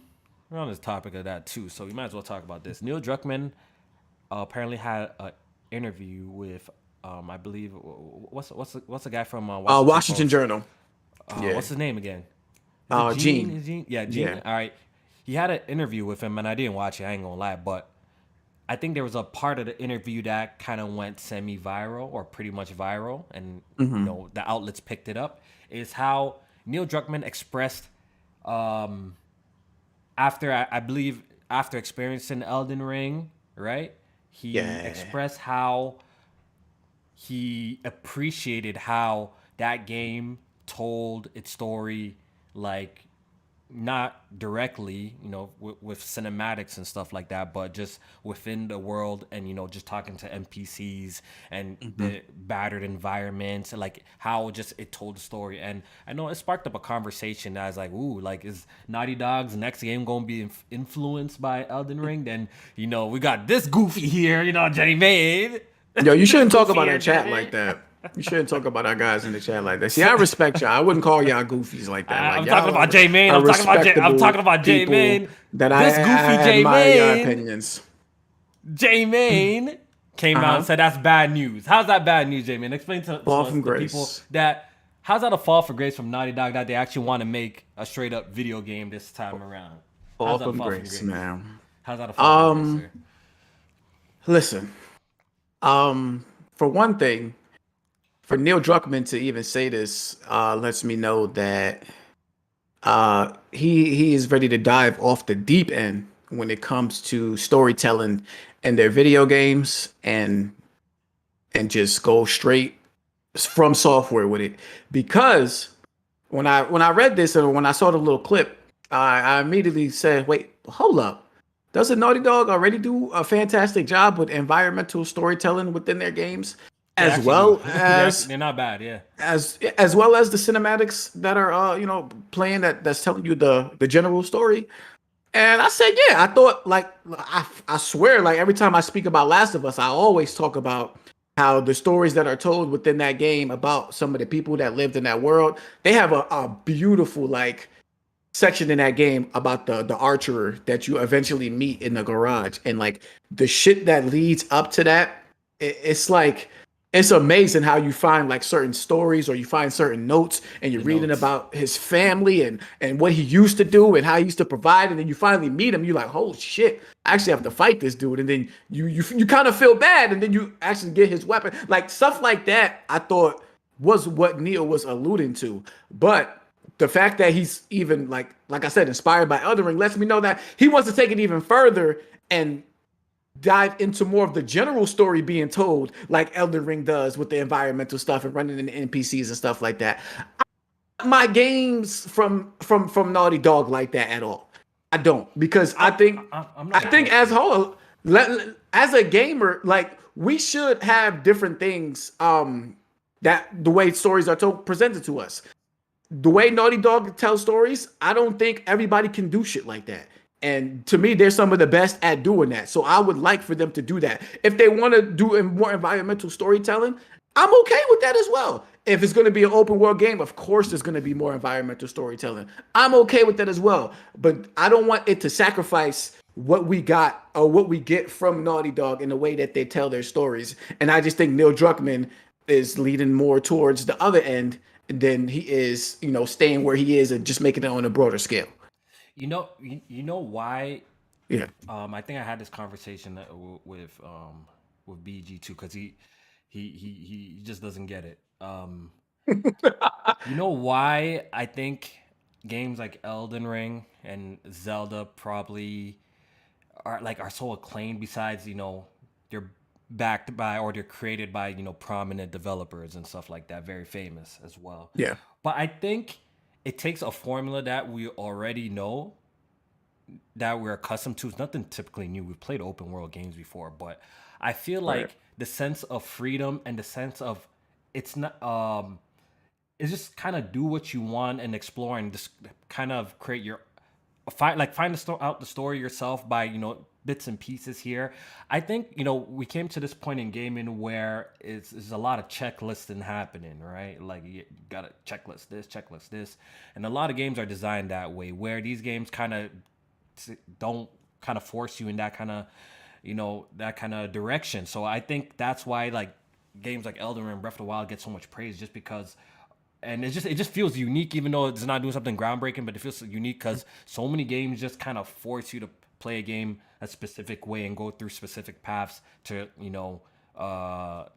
We're on this topic of that too, so we might as well talk about this. Neil Druckmann apparently had an interview with I believe what's the guy from Washington Journal. What's his name again? Gene. Gene? Yeah, Gene. Yeah. All right. He had an interview with him, and I didn't watch it. I ain't gonna lie, but I think there was a part of the interview that kind of went semi-viral or pretty much viral, and the outlets picked it up. Is how Neil Druckmann expressed after I believe after experiencing Elden Ring, right? He expressed how he appreciated how that game told its story, like not directly, with cinematics and stuff like that, but just within the world and just talking to NPCs and the battered environments and like how just it told the story. And I know it sparked up a conversation that was like, ooh, like is Naughty Dog's next game gonna be influenced by Elden Ring? Then we got this goofy here, Jenny Maid. Yo, you shouldn't talk about Goofy our chat Jenny. like that. You shouldn't talk about our guys in the chat like that. See, I respect y'all. I wouldn't call y'all goofies like that. Like, I'm y'all talking about J Main. are I'm talking about J respectable Main. people That This goofy I J admire your Main. opinions. J Main came out and said that's bad news. How's that bad news, J Main? Explain to Fall us, from the grace. people that how's that a fall for grace from Naughty Dog that they actually want to make a straight up video game this time around? Fall How's that a from fall grace, man. How's that a fall from grace, sir? Listen, for one thing, for Neil Druckmann to even say this lets me know that he is ready to dive off the deep end when it comes to storytelling in their video games and just go straight from software with it. Because when I read this and when I saw the little clip, I immediately said, "Wait, hold up! Doesn't Naughty Dog already do a fantastic job with environmental storytelling within their games, They as actually do. well as They're not bad. Yeah. as well as the cinematics that are playing that's telling you the general story?" And I said, yeah, I thought like I swear like every time I speak about Last of Us, I always talk about how the stories that are told within that game about some of the people that lived in that world, they have a beautiful like section in that game about the archer that you eventually meet in the garage, and like the shit that leads up to that, it's like it's amazing how you find like certain stories or you find certain notes and you're The reading notes. about his family and what he used to do and how he used to provide, and then you finally meet him, you're like, holy shit, I actually have to fight this dude, and then you kind of feel bad, and then you actually get his weapon, like stuff like that. I thought was what Neil was alluding to, but the fact that he's even like I said, inspired by Elden Ring lets me know that he wants to take it even further and dive into more of the general story being told, like Elden Ring does with the environmental stuff and running into NPCs and stuff like that. My games from Naughty Dog like that at all. I don't, because I think I'm not I think opposed as to it. whole as a gamer, like we should have different things that the way stories are told presented to us. The way Naughty Dog tells stories, I don't think everybody can do shit like that. And to me, they're some of the best at doing that. So I would like for them to do that. If they want to do more environmental storytelling, I'm okay with that as well. If it's going to be an open world game, of course there's going to be more environmental storytelling. I'm okay with that as well. But I don't want it to sacrifice what we got or what we get from Naughty Dog in the way that they tell their stories. And I just think Neil Druckmann is leading more towards the other end than he is, staying where he is and just making it on a broader scale. You know why? Yeah. I think I had this conversation with BG too, because he just doesn't get it. You know why I think games like Elden Ring and Zelda probably are so acclaimed, besides they're backed by, or they're created by, prominent developers and stuff like that, very famous as well. Yeah. But I think it takes a formula that we already know, that we're accustomed to. It's nothing typically new. We've played open world games before, but I feel Right. like the sense of freedom and the sense of it's not it's just kind of do what you want and explore and just kind of create your find out the story yourself by bits and pieces here. I think we came to this point in gaming where it's a lot of checklisting happening, right? Like you gotta checklist this, and a lot of games are designed that way, where these games kind of don't kind of force you in that kind of that kind of direction. So I think that's why like games like Elden Ring, Breath of the Wild get so much praise, just because. And it just feels unique, even though it's not doing something groundbreaking, but it feels unique because so many games just kind of force you to play a game a specific way and go through specific paths to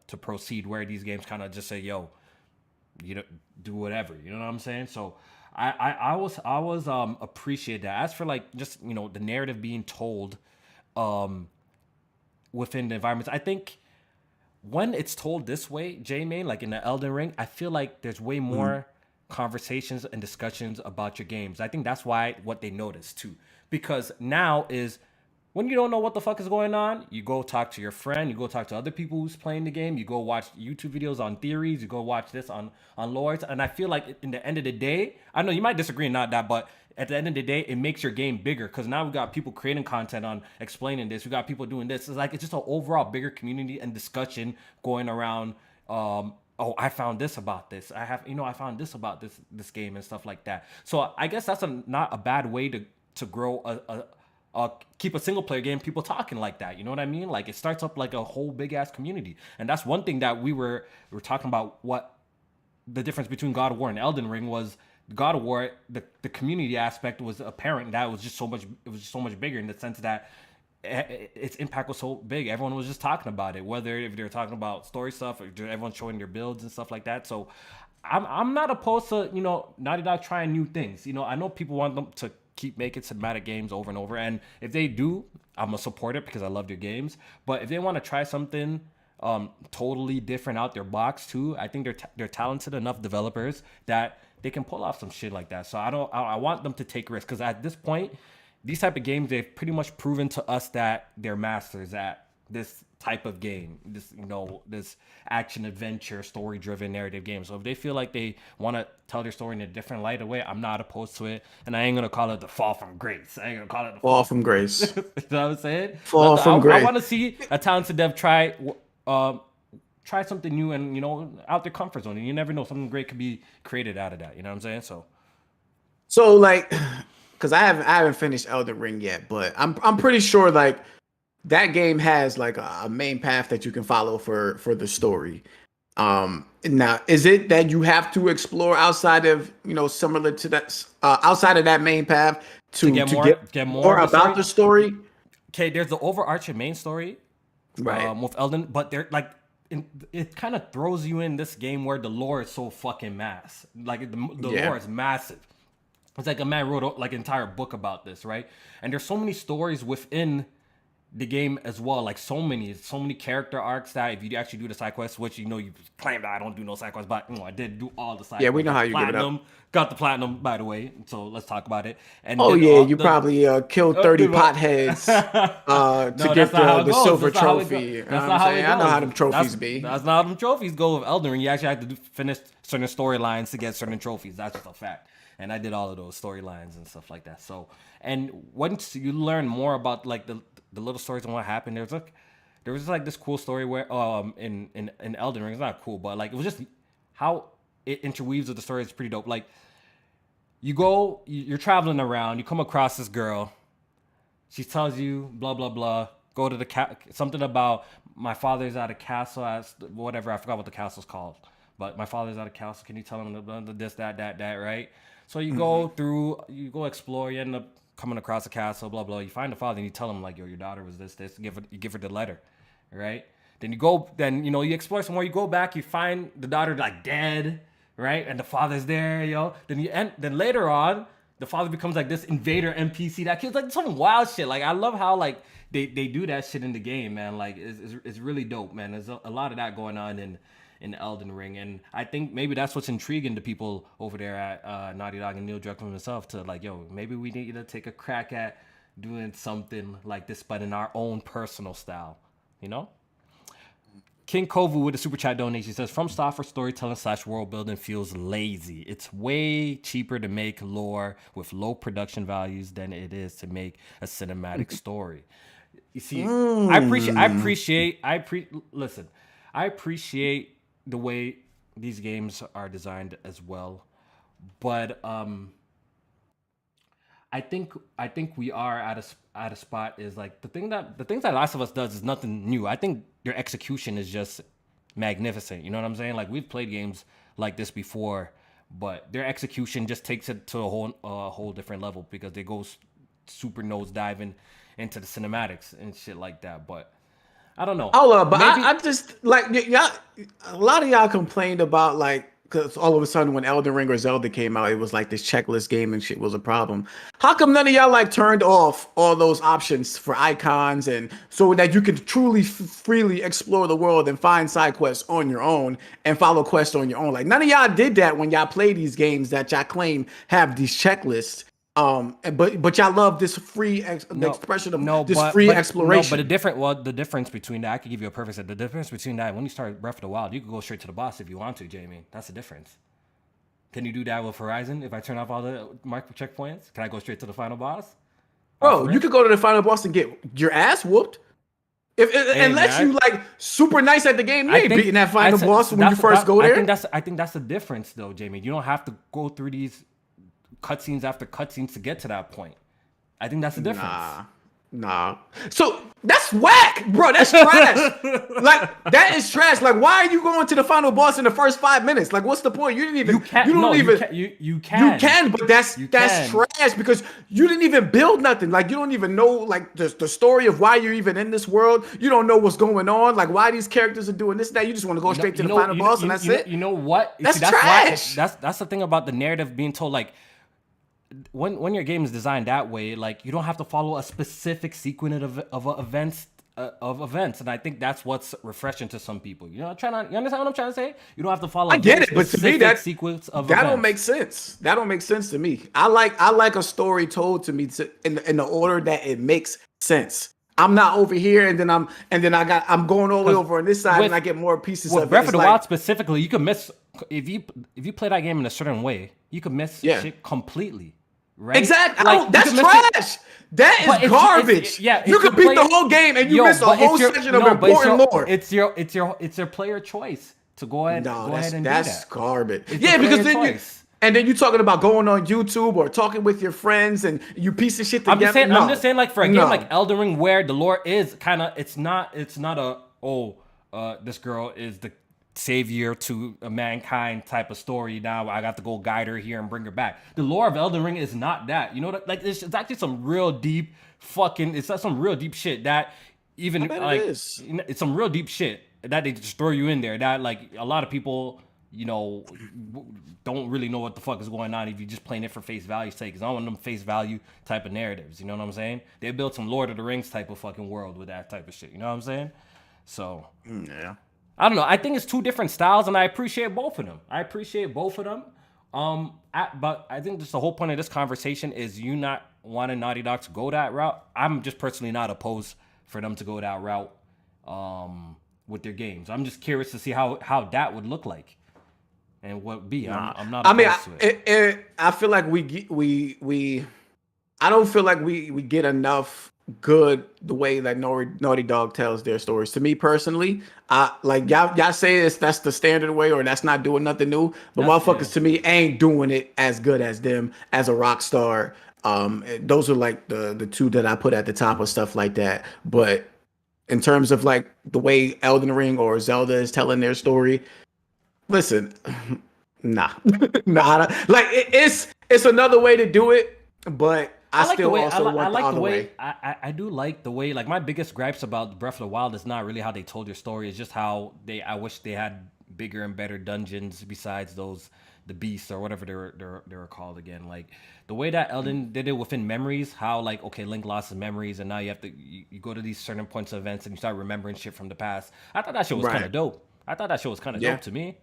to proceed, where these games kind of just say, yo, do whatever, you know what I'm saying? So I was appreciate that. As for like just the narrative being told within the environments, I think when it's told this way, J Main, like in the Elden Ring, I feel like there's way more conversations and discussions about your games. I think that's why what they notice too. Because now is when you don't know what the fuck is going on, you go talk to your friend, you go talk to other people who's playing the game, you go watch YouTube videos on theories, you go watch this on lords. And I feel like in the end of the day, I know you might disagree and not that, but at the end of the day, it makes your game bigger, because now we got people creating content on explaining this. We got people doing this. It's just an overall bigger community and discussion going around. Oh, I found this about this. I found this about this game and stuff like that. So I guess that's not a bad way to grow keep a single player game, people talking like that. You know what I mean? Like it starts up like a whole big ass community, and that's one thing that we were talking about. What the difference between God of War and Elden Ring was. God of War, the community aspect was apparent. That was just so much. It was just so much bigger in the sense that its impact was so big. Everyone was just talking about it, whether if they're talking about story stuff or everyone's showing their builds and stuff like that. So I'm not opposed to, Naughty Dog trying new things. I know people want them to keep making cinematic games over and over, and if they do, I'm gonna support it because I love their games. But if they want to try something totally different out their box too, I think they're talented enough developers that they can pull off some shit like that. So I want them to take risks, because at this point, these type of games, they've pretty much proven to us that they're masters at this type of game, this action adventure story driven narrative game. So if they feel like they want to tell their story in a different light away, I'm not opposed to it, and I ain't gonna call it the fall from grace. I ain't gonna call it the fall from grace. You know what I'm saying? Fall from grace. I want to see a talented dev try something new and out their comfort zone. And you never know, something great could be created out of that. You know what I'm saying? So like, because I haven't finished Elden Ring yet, but I'm pretty sure like that game has like a main path that you can follow for the story. Now, is it that you have to explore outside of similar to that outside of that main path to get more about the story? Okay, there's the overarching main story, right, with Elden, but they're like. It kind of throws you in this game where the lore is so fucking like the lore is massive. It's like a man wrote like an entire book about this, right? And there's so many stories within the game as well, like so many character arcs that if you actually do the side quests, which you claim that I don't do no side quests, but I did do all the side quests. Yeah, we know how you give it up. Got the platinum, by the way, so let's talk about it. And you probably killed 30 potheads to get the silver trophy. That's not how it goes. I know how them trophies be. That's not how them trophies go with Elden Ring. You actually have to finish certain storylines to get certain trophies. That's just a fact. And I did all of those storylines and stuff like that. So, and once you learn more about like the little stories and what happened, there was like this cool story where in Elden Ring, it's not cool, but like it was just how it interweaves with the story is pretty dope. Like you're traveling around, you come across this girl, she tells you blah blah blah, go to the something about my father's at a castle as whatever, I forgot what the castle's called, but my father's at a castle, can you tell him the this that right? So you go through, you go explore, you end up coming across a castle, blah blah. You find the father and you tell him like, yo, your daughter was this. You give her the letter, right? Then you explore some more. You go back, you find the daughter like dead, right? And the father's there, yo. Then later on, the father becomes like this invader NPC. That kid's like some wild shit. Like I love how like they do that shit in the game, man. Like it's really dope, man. There's a lot of that going on in Elden Ring, and I think maybe that's what's intriguing to people over there at Naughty Dog and Neil Druckmann himself to like, yo, maybe we need to take a crack at doing something like this, but in our own personal style, King Kovu with a super chat donation says, From Software storytelling / world building feels lazy. It's way cheaper to make lore with low production values than it is to make a cinematic story. You see, I appreciate the way these games are designed as well, but I think we are at a spot is like the things that Last of Us does is nothing new. I think their execution is just magnificent. You know what I'm saying? Like we've played games like this before, but their execution just takes it to a whole different level because they go super nose diving into the cinematics and shit like that. But I don't know. But I just like y'all. A lot of y'all complained about like because all of a sudden when Elden Ring or Zelda came out, it was like this checklist game and shit was a problem. How come none of y'all like turned off all those options for icons and so that you could truly freely explore the world and find side quests on your own and follow quests on your own? Like none of y'all did that when y'all play these games that y'all claim have these checklists. But y'all love this free expression of free exploration. No, but the difference between that, I could give you a perfect set. The difference between that, when you start Breath of the Wild, you can go straight to the boss if you want to, Jamie. That's the difference. Can you do that with Horizon? If I turn off all the mark checkpoints, can I go straight to the final boss? Bro, you could go to the final boss and get your ass whooped. Unless you like super nice at the game, you ain't beating that final boss when you first go there. I think that's the difference, though, Jamie. You don't have to go through these cutscenes after cutscenes to get to that point. I think that's the difference. Nah. So that's whack, bro. That's trash. Like that is trash. Like, why are you going to the final boss in the first 5 minutes? Like, what's the point? You didn't even. You can't. You don't No, even. you You can. can, but You that's can. trash because you didn't even build nothing. Like you don't even know like the story of why you're even in this world. You don't know what's going on. Like why these characters are doing this and that. You just want to go straight to the final boss and that's it. You know what? You see, That's that's why. trash. That's the thing about the narrative being told. Like when your game is designed that way, like you don't have to follow a specific sequence of events, and I think that's what's refreshing to some people. You understand what I'm trying to say? You don't have to follow. I get it, but to me that sequence of that events. don't make sense. That don't make sense to me. I like a story told to me in the order that it makes sense. I'm not over here and then I'm going all the way over on this side and I get more pieces with of Breath it. of the Wild specifically, you could miss if you play that game in a certain way, you could miss shit completely. Right? Exactly. Like, That's trash. That is garbage. You could beat the whole game and you miss a whole section of important lore. It's your player choice to go ahead. No, and do that. That's garbage. It's because then choice. you're talking about going on YouTube or talking with your friends and you piece of shit together. I'm just saying, like for a game like Elden Ring, where the lore is kind of, it's not this girl is the savior to mankind type of story. Now I got to go guide her here and bring her back. The lore of Elden Ring is not that. You know what? Like it's actually some real deep some real deep shit that even like it's some real deep shit that they just throw you in there that like a lot of people don't really know what the fuck is going on if you're just playing it for face value's sake. Because I don't want them face value type of narratives. You know what I'm saying? They built some Lord of the Rings type of fucking world with that type of shit. You know what I'm saying? So yeah. I don't know. I think it's two different styles, and I appreciate both of them. But I think just the whole point of this conversation is you not wanting Naughty Dog to go that route. I'm just personally not opposed for them to go that route with their games. I'm just curious to see how that would look like and what be. I'm not opposed to it. I feel like we I don't feel like we get enough good the way that Naughty Dog tells their stories. To me personally, like y'all say that's the standard way or that's not doing nothing new, but motherfuckers to me ain't doing it as good as them as a Rockstar. Those are like the two that I put at the top of stuff like that. But in terms of like the way Elden Ring or Zelda is telling their story, listen, nah. Like it's another way to do it, but I still also want the other way. I do like the way, like my biggest gripes about Breath of the Wild is not really how they told their story. It's just how I wish they had bigger and better dungeons besides the beasts or whatever they were called again. Like the way that Elden did it within memories, how like, okay, Link lost his memories and now you have to, you go to these certain points of events and you start remembering shit from the past. I thought that shit was kind of dope. Dope to me.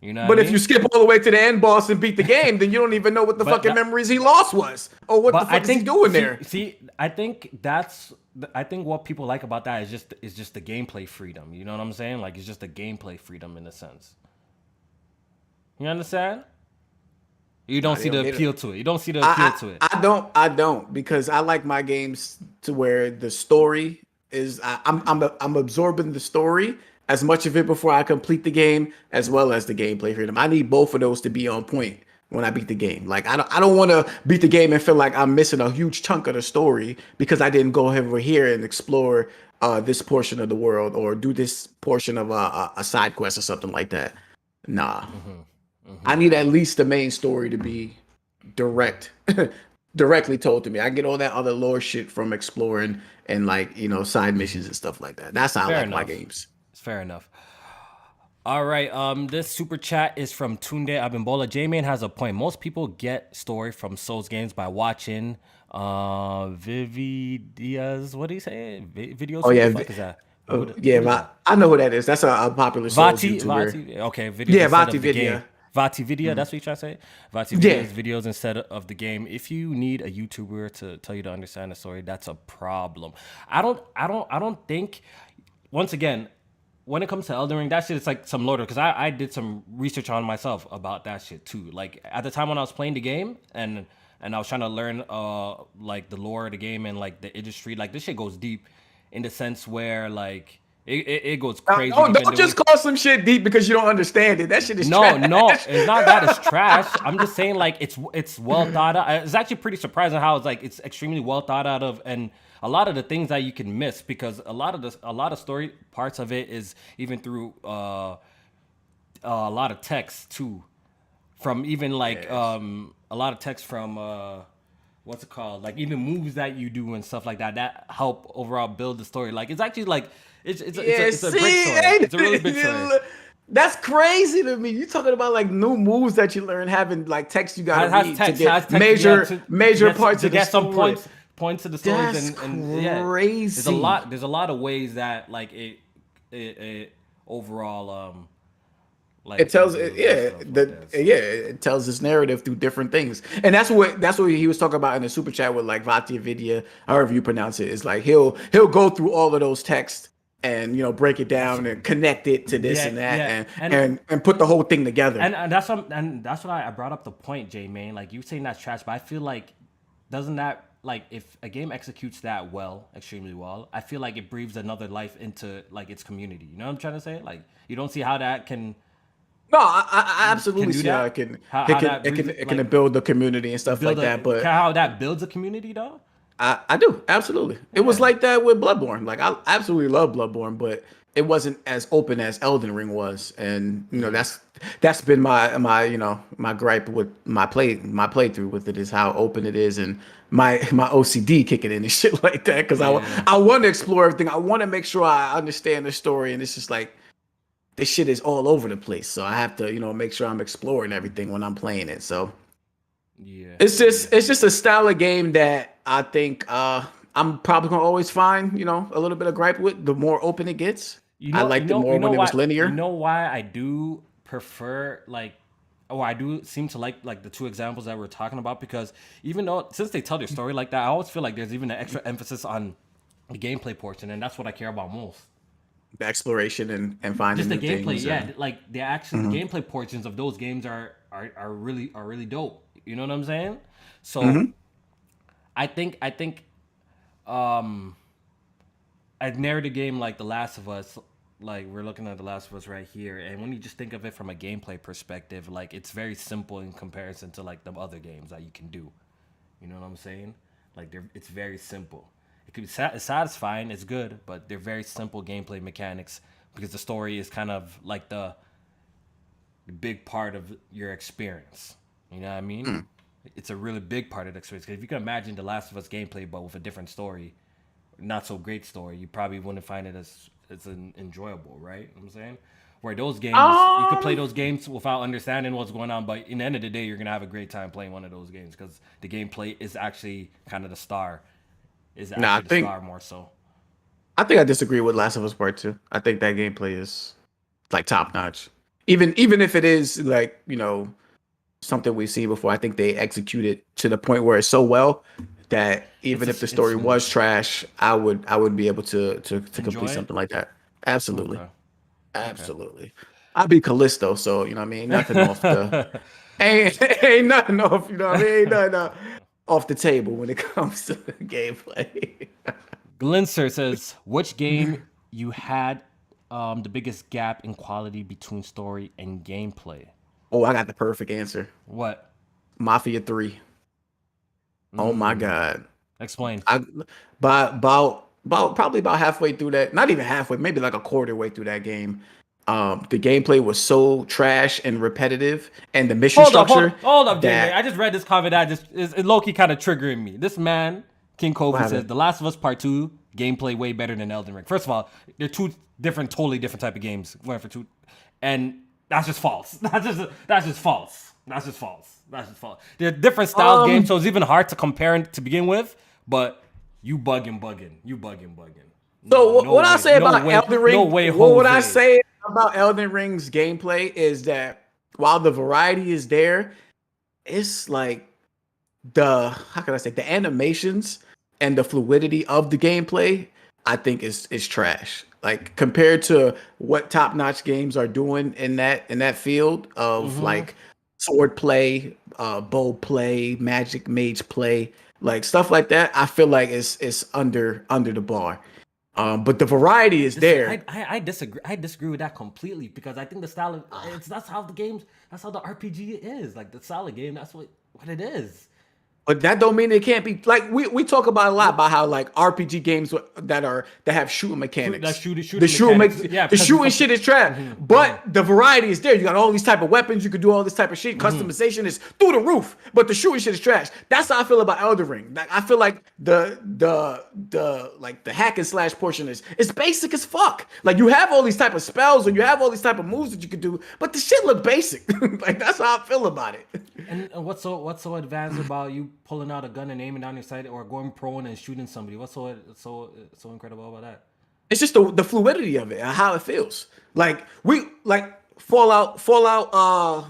You know, but if you skip all the way to the end boss and beat the game, then you don't even know what the fucking memories he lost was, or what the fuck is he doing there. See, I think what people like about that is just the gameplay freedom. You know what I'm saying? Like it's just the gameplay freedom in a sense. You understand? You don't see the appeal to it. You don't see the appeal to it. I don't because I like my games to where the story is. I'm absorbing the story as much of it before I complete the game, as well as the gameplay freedom. I need both of those to be on point when I beat the game. Like I don't want to beat the game and feel like I'm missing a huge chunk of the story because I didn't go over here and explore this portion of the world or do this portion of a side quest or something like that. Nah, I need at least the main story to be directly told to me. I get all that other lore shit from exploring and like side missions and stuff like that. That's how I like my games. Fair enough. All right. This super chat is from Tunde Abimbola. J-Man has a point. Most people get story from Souls games by watching Vivi Diaz. What do you say? Videos? Oh yeah. What the fuck is that? I know who that is. That's a popular Souls YouTuber. Vati. Okay. Videos. Yeah, Vati Vidya. Vati Vidya, that's what you're trying to say? Vati Vidya's videos instead of the game. If you need a YouTuber to tell you to understand the story, that's a problem. I don't think, once again, when it comes to Elden Ring, that shit is like some loader. Because I did some research on myself about that shit too. Like at the time when I was playing the game and I was trying to learn like the lore of the game and like the industry, like this shit goes deep in the sense where like It goes crazy Don't, deep, and don't just call some shit deep because you don't understand it. That shit is no, trash. no, it's not that it's trash. I'm just saying like it's well thought out. It's actually pretty surprising how it's like it's extremely well thought out of, and a lot of the things that you can miss because a lot of story parts of it is even through a lot of text too, from even like Yes. a lot of text from what's it called, like even moves that you do and stuff like that that help overall build the story. Like it's actually like Yeah, it's a big see, story. It's a really big story. that's crazy to me. You talking about like new moves that you learn, having like text you gotta Has read to text, has get text, yeah, major parts to of the get some story. points to the stories, That's and yeah, crazy. there's a lot of ways that like it overall It like tells reveals and yeah, stuff like that. So it tells this narrative through different things, and that's what he was talking about in the super chat with like Vatia Vidya, however you pronounce it. Is like he'll go through all of those texts and break it down and connect it to this yeah, and that yeah, and put the whole thing together. and that's what I brought up the point, Jay, man. Like you saying that's trash, but I feel like doesn't that like if a game executes that well, extremely well, I feel like it breathes another life into like its community. You know what I'm trying to say? Like you don't see how that No, I can absolutely do see how that. it How can that breathes it like can build the community and stuff build like that. a But how that builds a community though. I do absolutely. It was Yeah. like that with Bloodborne. Like I absolutely love Bloodborne, but it wasn't as open as Elden Ring was, and that's been my my gripe with my playthrough with it is how open it is, and my OCD kicking in and shit like that because Yeah. I want to explore everything. I want to make sure I understand the story, and it's just like this shit is all over the place. So I have to make sure I'm exploring everything when I'm playing it. So Yeah. Yeah. it's just a style of game that I think I'm probably gonna always find, a little bit of gripe with. The more open it gets, I liked it more when it was You linear. know why I do prefer like, or I do seem to like the two examples that we're talking about because even though since they tell their story like that, I always feel like there's even an extra emphasis on the gameplay portion, and that's what I care about most. The exploration and finding Just the new gameplay, things. yeah. Like the Mhm, gameplay portions of those games are really dope. You know what I'm saying? So mhm. I think um I'd narrowed a game like The Last of Us. Like we're looking at The Last of Us right here, and when you just think of it from a gameplay perspective, like it's very simple in comparison to like the other games that you can do. You know what I'm saying? Like it's very simple. It could be it's satisfying, it's good, but they're very simple gameplay mechanics because the story is kind of like the big part of your experience. You know what I mean? Mm. It's a really big part of the experience. 'Cause if you can imagine The Last of Us gameplay, but with a different story, not so great story, you probably wouldn't find it as enjoyable, right? You know what I'm saying? Where those games, you could play Um, those games without understanding what's going on, but in the end of the day, you're gonna have a great time playing one of those games because the gameplay is actually kind of the star, is no, actually the star more so. I think I disagree with Last of Us Part Two. I think that gameplay is like top notch. Even if it is like something we've seen before, I think they execute it to the point where it's so well that even if the It's story was trash, I would be able to complete enjoy it. something like that. Absolutely, Okay, okay. absolutely. I'll be Callisto, so you know what I mean. Nothing off the ain't nothing off. You know what I mean. Ain't nothing off the table when it comes to gameplay. Glinser says, which game you had the biggest gap in quality between story and gameplay? Oh, I got the perfect answer. What? Mafia 3. Oh my Mm, god. explain. I by about probably about halfway through that, not even halfway, maybe like a quarter way through that game. The gameplay was so trash and repetitive, and the mission structure Hold up, J man. that I just read this comment that just is low key kind of triggering me. This man, King what Kofi, says happened? The Last of Us Part Two gameplay way better than Elden Ring. First of all, they're two totally different type of games. Going for two, and that's just false. That's just false. That's just false. That's just false. They're different style games, so it's even hard to compare to begin with. But you bugging. You bugging. So No what I way. say about Elden No Ring, way, what would I Jose. say about Elden Ring's gameplay is that while the variety is there, it's like the how can I say the animations and the fluidity of the gameplay I think is trash. Like compared to what top notch games are doing in that field of Mm-hmm. like sword play, bow play, magic mage play, like stuff like that. I feel like it's under the bar. But the variety is there. I disagree. I disagree with that completely because I think the style of that's how the games, that's how the RPG is. Like the style of game, that's what it is. But that don't mean it can't be like we talk about a lot about how like RPG games that have shooting mechanics. Shooting mechanics. Yeah, the shooting shit is trash. But the variety is there. You got all these type of weapons. You could do all this type of shit. Customization is through the roof. But the shooting shit is trash. That's how I feel about Elden Ring. Like, I feel like the hack and slash portion is it's basic as fuck. Like you have all these type of spells or you have all these type of moves that you could do, but the shit look basic. Like that's how I feel about it. And what's so advanced about you pulling out a gun and aiming down your sight or going prone and shooting somebody? What's so incredible about that? It's just the fluidity of it and how it feels. Like Fallout,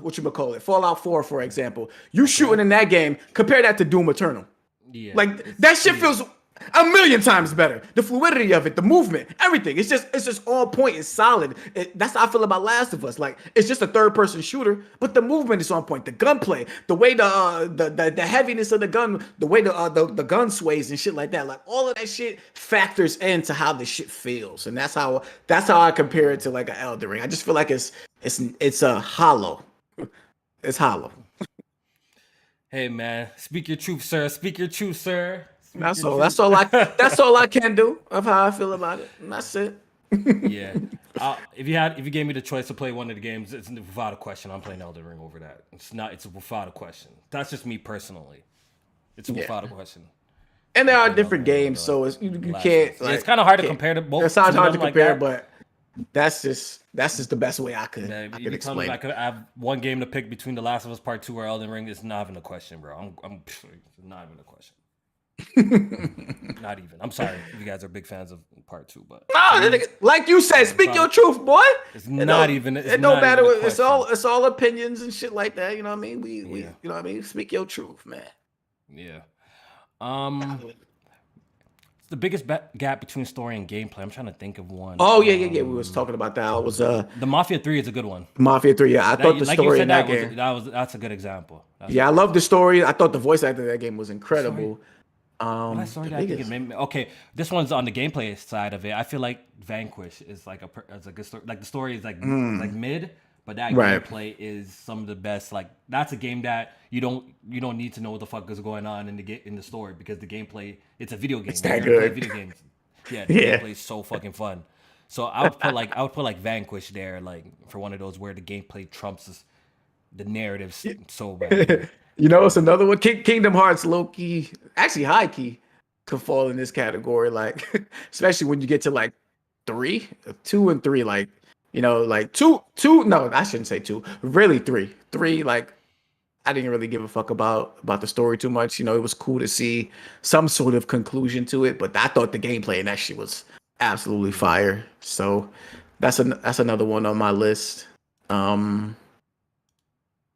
what you call it, Fallout 4, for example. You shooting in that game, compare that to Doom Eternal. Yeah. Like that shit feels a million times better. The fluidity of it, the movement, everything. It's just on point. It's solid. That's how I feel about Last of Us. Like it's just a third person shooter, but the movement is on point. The gunplay, the way the heaviness of the gun, the way the gun sways and shit like that. Like all of that shit factors into how the shit feels, and that's how I compare it to like an Elden Ring. I just feel like it's a hollow. It's hollow. Hey man, speak your truth, sir. Speak your truth, sir. That's all I can do of how I feel about it. And that's it. Yeah. If you gave me the choice to play one of the games, it's without a question. I'm playing Elden Ring over that. It's without a question. That's just me personally. It's without a question. And there are different games, so you can't. Like, it's kind of hard to compare to both. It's hard to compare, like but that's just the best way I could explain it. I could have one game to pick between The Last of Us Part 2 or Elden Ring. It's not even a question, bro. I'm not even a question. Not even. I'm sorry if you guys are big fans of Part 2, but like you said, speak your truth, boy. It's not even. It don't matter. It's all opinions and shit like that. You know what I mean? We you know what I mean? Speak your truth, man. Yeah. The biggest gap between story and gameplay. I'm trying to think of one. Oh yeah. We was talking about that. It was the Mafia 3 is a good one. Mafia 3, yeah. I thought the story in that game. That's a good example. I love the story. I thought the voice acting of that game was incredible. Okay, this one's on the gameplay side of it. I feel like Vanquish is like a good story. Like the story is like mid, but that gameplay is some of the best. Like that's a game that you don't need to know what the fuck is going on in the story because the gameplay, it's a video game. It's that good. Video games. Yeah, the gameplay is so fucking fun. So I would put like Vanquish there, like for one of those where the gameplay trumps the narrative so bad. You know, it's another one. Kingdom Hearts, low key, actually high key, could fall in this category. Like, especially when you get to like 2 and 3. Like, you know, like two. No, I shouldn't say 2. Really 3. 3. Like, I didn't really give a fuck about the story too much. You know, it was cool to see some sort of conclusion to it, but I thought the gameplay in that shit was absolutely fire. So that's another one on my list.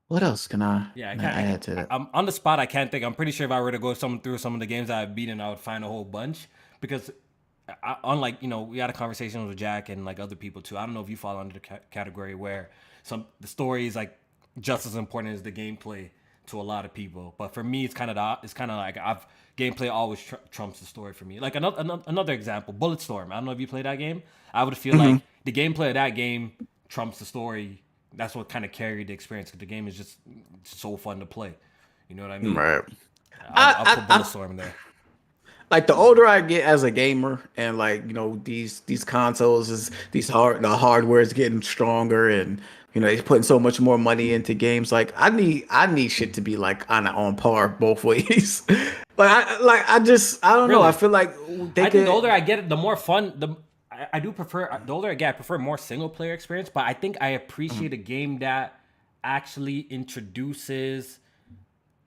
What else can I add to that? I'm on the spot. I can't think. I'm pretty sure if I were to go through some of the games I've beaten, I would find a whole bunch. Because unlike, you know, we had a conversation with Jack and like other people too. I don't know if you fall under the category where the story is like just as important as the gameplay to a lot of people. But for me, it's kind of like gameplay always trumps the story for me. Like another example, Bulletstorm. I don't know if you play that game. I would feel like the gameplay of that game trumps the story. That's what kind of carried the experience because the game is just so fun to play. You know what I mean? Right. I'll put Bulletstorm there. Like the older I get as a gamer, and like, you know, these consoles the hardware is getting stronger, and you know, they're putting so much more money into games. Like I need shit to be like on par both ways. I don't know. I feel like I think the older I get, the more fun. I do prefer the older I get. I prefer more single player experience, but I think I appreciate a game that actually introduces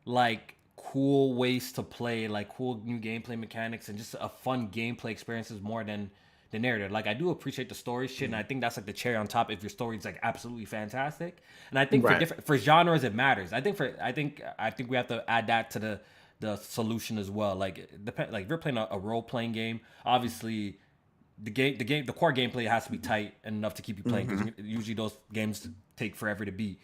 like cool ways to play, like cool new gameplay mechanics, and just a fun gameplay experiences more than the narrative. Like I do appreciate the story shit, and I think that's like the cherry on top if your story is like absolutely fantastic. And I think for genres it matters. I think we have to add that to the solution as well. Like if you're playing a role playing game, obviously. The core gameplay has to be tight enough to keep you playing because usually those games take forever to beat.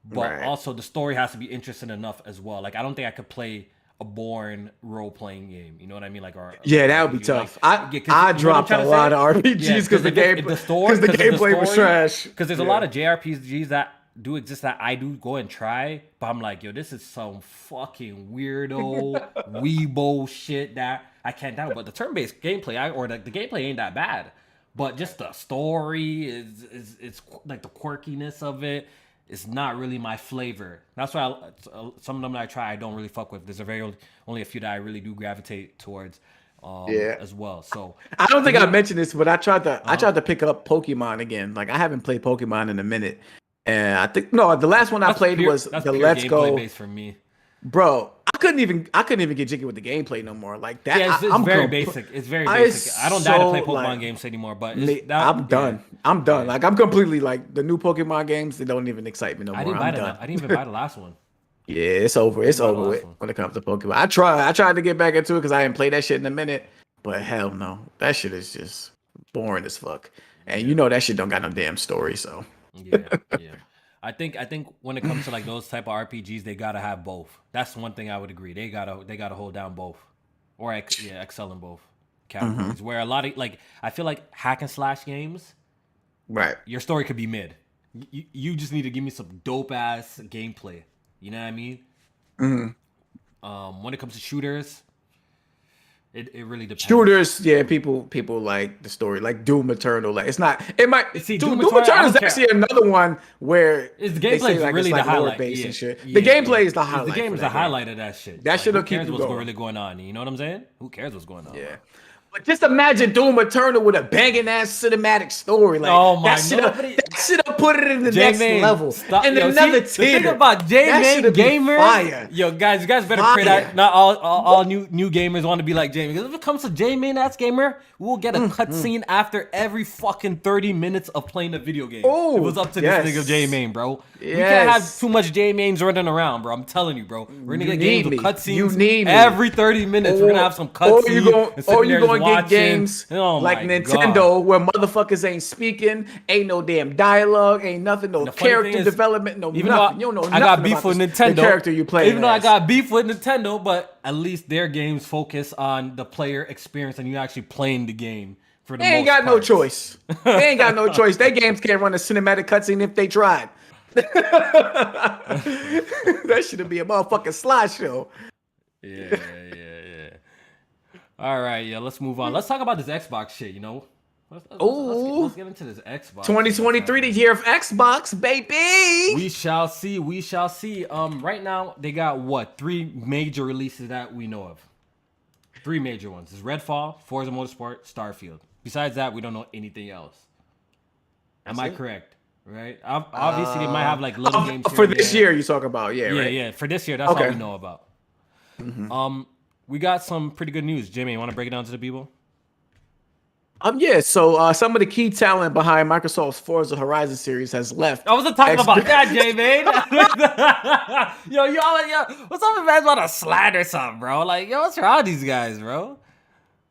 But also the story has to be interesting enough as well. Like I don't think I could play a boring role playing game. You know what I mean? Like or Yeah, like that would be RPG. Like tough. yeah, 'cause I you know what I'm dropped a trying to lot say? of Yeah, RPGs because the game if the story because the gameplay was trash. because there's a lot of JRPGs that do exist that I do go and try, but I'm like, yo, this is some fucking weirdo weebo shit that I can't download. But the turn-based gameplay, the gameplay ain't that bad, but just the story is it's like the quirkiness of it is not really my flavor. That's why some of them that I try, I don't really fuck with. There's only a few that I really do gravitate towards, Yeah. as well. So I don't for think I me, mentioned this, but I tried to pick up Pokemon again. Like I haven't played Pokemon in a minute. And I think no, the last one I played was that's the pure Let's gameplay Go. based for me. Bro, I couldn't even get jiggy with the gameplay no more. Like that, Yeah, it's I'm very basic. It's very basic. I don't die to play Pokemon games anymore, but I'm done. I'm done. Yeah. Like I'm completely like the new Pokemon games. They don't even excite me no more. I'm done. I didn't even buy the last one. Yeah, it's over. It's buy the over last with one. when it comes to Pokemon. I tried to get back into it because I hadn't played that shit in a minute. But hell no, that shit is just boring as fuck. And you know that shit don't got no damn story. So Yeah, yeah. I think when it comes to like those type of RPGs, they gotta have both. That's one thing I would agree. They gotta hold down both, or excel in both categories. Where a lot of like I feel like hack and slash games, right. your story could be mid. You just need to give me some dope ass gameplay. You know what I mean? When it comes to shooters, it really depends. Shooters, yeah, people like the story, like Doom Eternal. Like it's not, it might. See, Doom Doom Eternal, I Eternal is don't actually another one where The they say gameplay is like really it's like the highlight. lore-based Yeah, and shit. yeah, The gameplay yeah. is the highlight. The game for is that the highlight of that shit. That shit'll who keep cares you what's going. really going on? You know what I'm saying? Who cares what's going on? Yeah. But just imagine Doom Eternal with a banging ass cinematic story. Like Oh my, that should have put it in the next J-Man, level. stop. And Yo, another see, the thing tier. about That J-Man should've been gamers, fire. yo, guys, you guys better pray Fire. that not all new gamers want to be like J-Man. Because if it comes to J-Man ass gamer, we will get a cutscene after every fucking 30 minutes of playing a video game. Oh, it was up to yes. this nigga J-Man, bro. We can't have Yes. too much J-Mains running around, bro. I'm telling you, bro. We're gonna You get games need with me. cutscenes You need me. every 30 minutes. We're gonna have some Or cutscenes. you gonna get games Oh like my Nintendo God. where motherfuckers ain't speaking, ain't no damn dialogue, ain't nothing, no The funny thing character is, development, no even nothing. though You don't know I got nothing beef about with the Nintendo, character you play. even though I got beef with Nintendo, but at least their games focus on the player experience and you actually playing the game for the They ain't most got no part. choice. They ain't got no choice. Their games can't run a cinematic cutscene if they tried. That should be a motherfucking slideshow. Yeah. All right, yeah, let's move on. Let's talk about this Xbox shit, you know? Let's get into this Xbox. 2023, the year of Xbox, baby. We shall see. Right now, they got what? 3 major releases that we know of. 3 major ones. It's Redfall, Forza Motorsport, Starfield. Besides that, we don't know anything else. Am I correct? Right? Obviously, they might have like little games For here and this there. year, you're talking about, yeah, right? Yeah. For this year, that's all Okay. we know about. We got some pretty good news. Jimmy, you want to break it down to the people? Yeah. So some of the key talent behind Microsoft's Forza Horizon series has left. I wasn't talking about that, J-Man. yo, what's up, man? About a slide or something, bro? Like, yo, what's wrong with these guys, bro?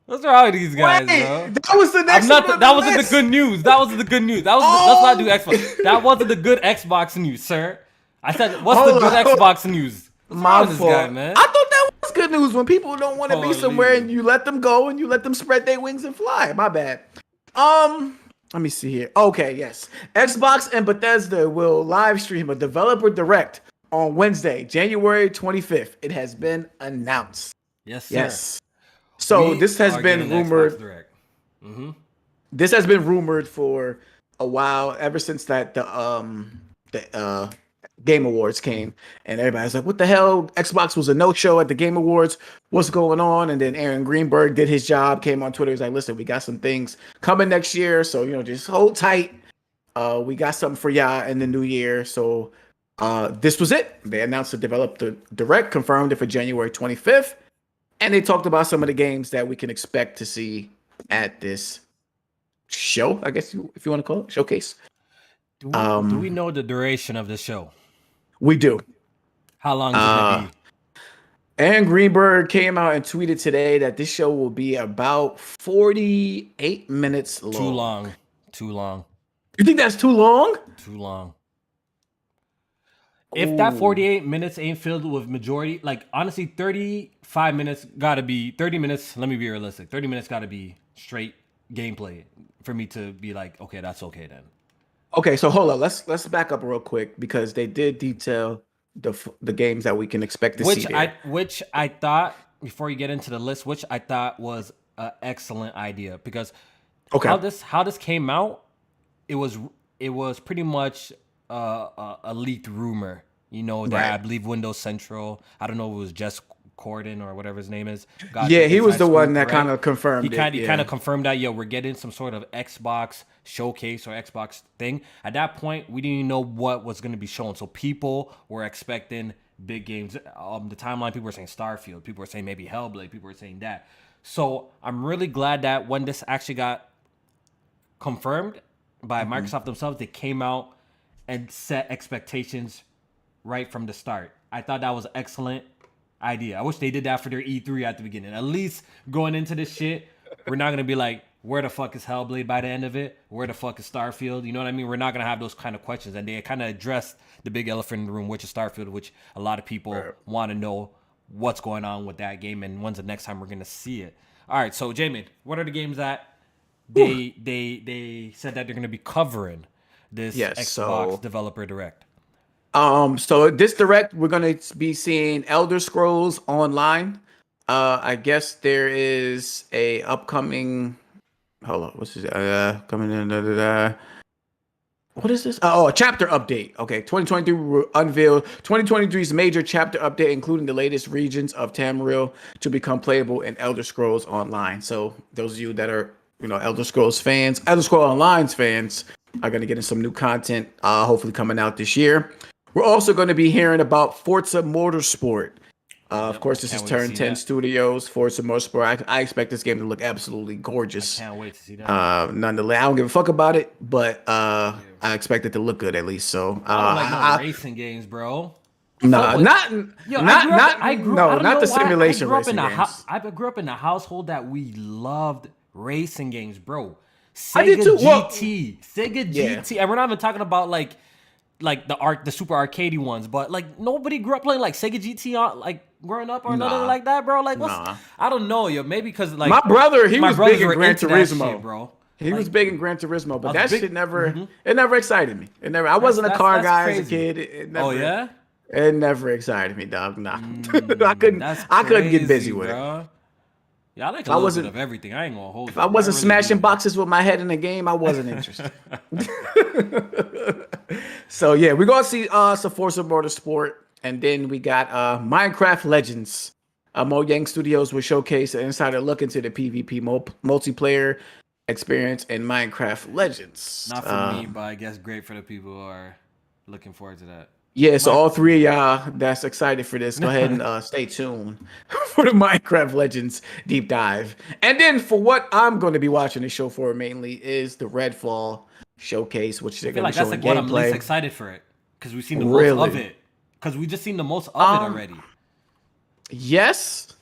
What's wrong with these guys, bro? That was the next. That wasn't the good news. That wasn't the good news. That's why I do Xbox. That wasn't the good Xbox news, sir. I said, what's the good Xbox news? What's wrong with this guy, man? I thought that was good news when people don't want to be Holy. somewhere and you let them go and you let them spread their wings and fly. My bad. Let me see here. Okay, yes. Xbox and Bethesda will live stream a developer direct on Wednesday, January 25th. It has been announced. Yes, sir. Yes. So this has been rumored. This has been rumored for a while, ever since that the Game Awards came, and everybody's like, "What the hell? Xbox was a no-show at the Game Awards. What's going on?" And then Aaron Greenberg did his job, came on Twitter. He's like, "Listen, we got some things coming next year, so just hold tight. We got something for y'all in the new year." So this was it. They announced to develop the direct, confirmed it for January 25th, and they talked about some of the games that we can expect to see at this show, I guess if you want to call it showcase. Do we know the duration of the show? We do. How long is it gonna be? Aaron Greenberg came out and tweeted today that this show will be about 48 minutes long. Too long. You think that's too long? Too long. if that 48 minutes ain't filled with majority, like honestly, 35 minutes gotta be 30 minutes. Let me be realistic. 30 minutes gotta be straight gameplay for me to be like, okay, that's okay then. Okay, so hold on. Let's back up real quick because they did detail the games that we can expect to see there. Which I thought before you get into the list, which I thought was an excellent idea because Okay. how this came out, it was it was pretty much a leaked rumor. You know that I Right. believe Windows Central. I don't know if it was Jess Corden or whatever his name is. Got Yeah, the he was inside the one scoop, that kind right? of He confirmed it. kind Yeah. of confirmed that we're getting some sort of Xbox showcase or Xbox thing. At that point, we didn't even know what was going to be shown, so people were expecting big games. The timeline, people were saying Starfield, people were saying maybe Hellblade, people were saying that. So I'm really glad that when this actually got confirmed by Mhm. Microsoft themselves, they came out and set expectations right from the start. I thought that was an excellent idea. I wish they did that for their E3 at the beginning. At least going into this shit, we're not gonna be like, where the fuck is Hellblade by the end of it? Where the fuck is Starfield? You know what I mean? We're not gonna have those kind of questions. And they kind of addressed the big elephant in the room, which is Starfield, which a lot of people Right. want to know what's going on with that game and when's the next time we're gonna see it. All right, so Jamin, what are the games that Whew. they said that they're gonna be covering this Yes. Xbox So, Developer Direct? so this direct, we're gonna be seeing Elder Scrolls Online. I guess there is a upcoming. Hold on, what's this? Coming in. What is this? Oh, a chapter update. Okay, 2023 will unveil 2023's major chapter update, including the latest regions of Tamriel to become playable in Elder Scrolls Online. So those of you that are, Elder Scrolls fans, Elder Scrolls Online's fans, are going to get some new content, hopefully coming out this year. We're also going to be hearing about Forza Motorsport. Of Yep, I course, this is can't wait to Turn see 10 that. Studios, Forza Motorsport. I expect this game to look absolutely I gorgeous. can't wait to see that. Nonetheless, I don't give a fuck about it, but Yeah. I expect it to look good at least. So, I don't like no racing games, bro. nah, Subway. not, Yo, not, I no, don't not know the why I simulation grew up in racing games. I grew up in a household that we loved racing games, bro. I did Sega too. Well, GT, Sega yeah, GT, and we're not even talking about like the super arcadey ones, but like nobody grew up playing like Sega GT on like growing up or nothing nah, like that, bro. Like what's nah. I don't know, yo. Maybe because My like brother, he my was big brothers in were Gran into that shit, Turismo. bro. He was Like big in Gran Turismo, I but was that big. shit it never excited me. It never. I That's wasn't a car that's guy as a crazy. kid. It Oh never. yeah. It never excited me, dog. Nah, I couldn't. That's I couldn't get busy crazy, with it. bro. Yeah, I like If a I little bit wasn't, of everything. I ain't gonna hold if I you. I wasn't really smashing do, bro. boxes with my head in the game, I wasn't interested. So yeah, we're gonna see some Forza Motorsport, and then we got Minecraft Legends. Mojang Studios will showcase an insider look into the PvP multiplayer experience in Minecraft Legends. Not for me, but I guess great for the people who are looking forward to that. Yeah, so My all three of y'all that's excited for this, go ahead and stay tuned for the Minecraft Legends deep dive. And then for what I'm going to be watching the show for mainly is the Redfall showcase, which I they're feel going to be like that's showing like what I'm least gameplay. excited for it because we've seen the most of Really? it. Because we just seen the most of it Um, already. yes,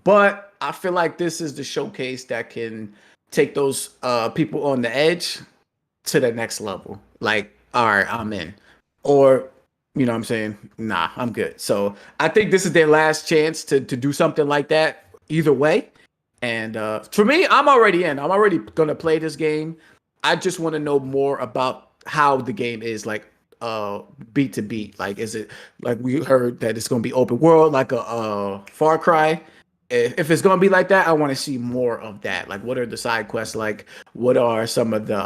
but I feel like this is the showcase that can take those people on the edge to the next level. Like, all right, I'm in. Or, what I'm saying? Nah, I'm good. So I think this is their last chance to do something like that either way. And for me, I'm already in. I'm already gonna play this game. I just want to know more about how the game is like beat to beat. Like, is it like we heard that it's gonna be open world like a Far Cry? If it's gonna be like that, I want to see more of that. Like, what are the side quests like? What are some of the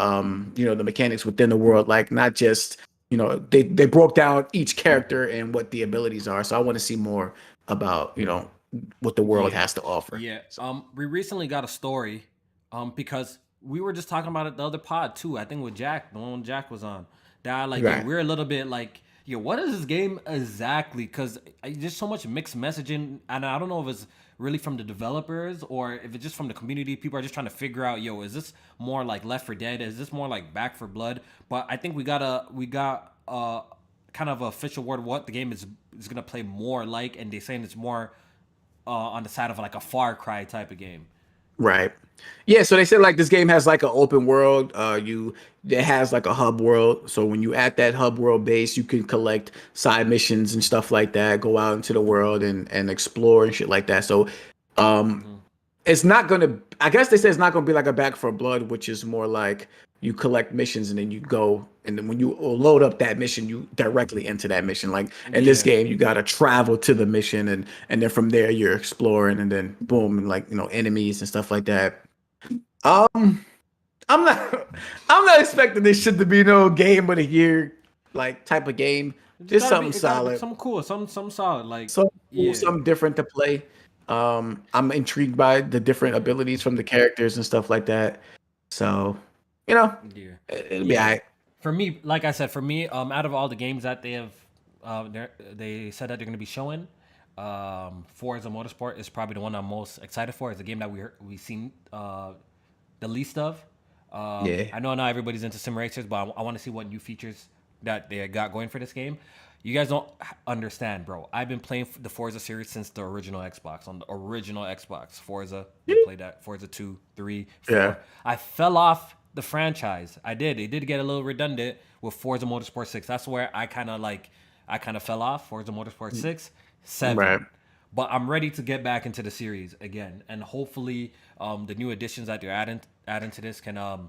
the mechanics within the world like? Not just they broke down each character and what the abilities are. So I want to see more about what the world Yeah, has to offer. yeah. So, We recently got a story, because we were just talking about it the other pod too. I think with Jack, the one Jack was on. That like, yo, right. we're a little bit like, yo, what is this game exactly? Because there's so much mixed messaging, and I don't know if it's really from the developers or if it's just from the community. People are just trying to figure out, yo, is this more like Left 4 Dead? Is this more like Back for Blood? But I think we got kind of a official word what the game is gonna play more like, and they're saying it's more on the side of like a Far Cry type of game. Right. Yeah, so they said like this game has like an open world. It has like a hub world. So when you at that hub world base, you can collect side missions and stuff like that, go out into the world and explore and shit like that. So um Hmm. it's not gonna I guess they say it's not gonna be like a Back for Blood, which is more like you collect missions and then you go and then when you load up that mission, you directly into that mission. Like in this Yeah. game, you gotta travel to the mission and then from there you're exploring and then boom and like enemies and stuff like that. Um, I'm not. I'm not expecting this shit to be no game of the year like type of game. It's Just gotta be. something It gotta be solid, something cool. Something solid. Like something cool, yeah. something different to play. I'm intrigued by the different abilities from the characters and stuff like that. So, you know, Yeah. it'll be Yeah. alright. For me, like I said, for me, out of all the games that they said that they're going to be showing, Forza Motorsport is probably the one I'm most excited for. It's a game that we seen the least of. Yeah, I know not everybody's into sim racers, but I want to see what new features that they got going for this game. You guys don't understand, bro. I've been playing the Forza series since the original Xbox. On the original Xbox, Forza, we played that Forza 2, 3, yeah. 4. I fell off the franchise. I did. It did get a little redundant with Forza Motorsport 6. That's where I kind of fell off. Forza Motorsport 6, Right. 7. But I'm ready to get back into the series again, and hopefully, the new additions that they're adding to this can,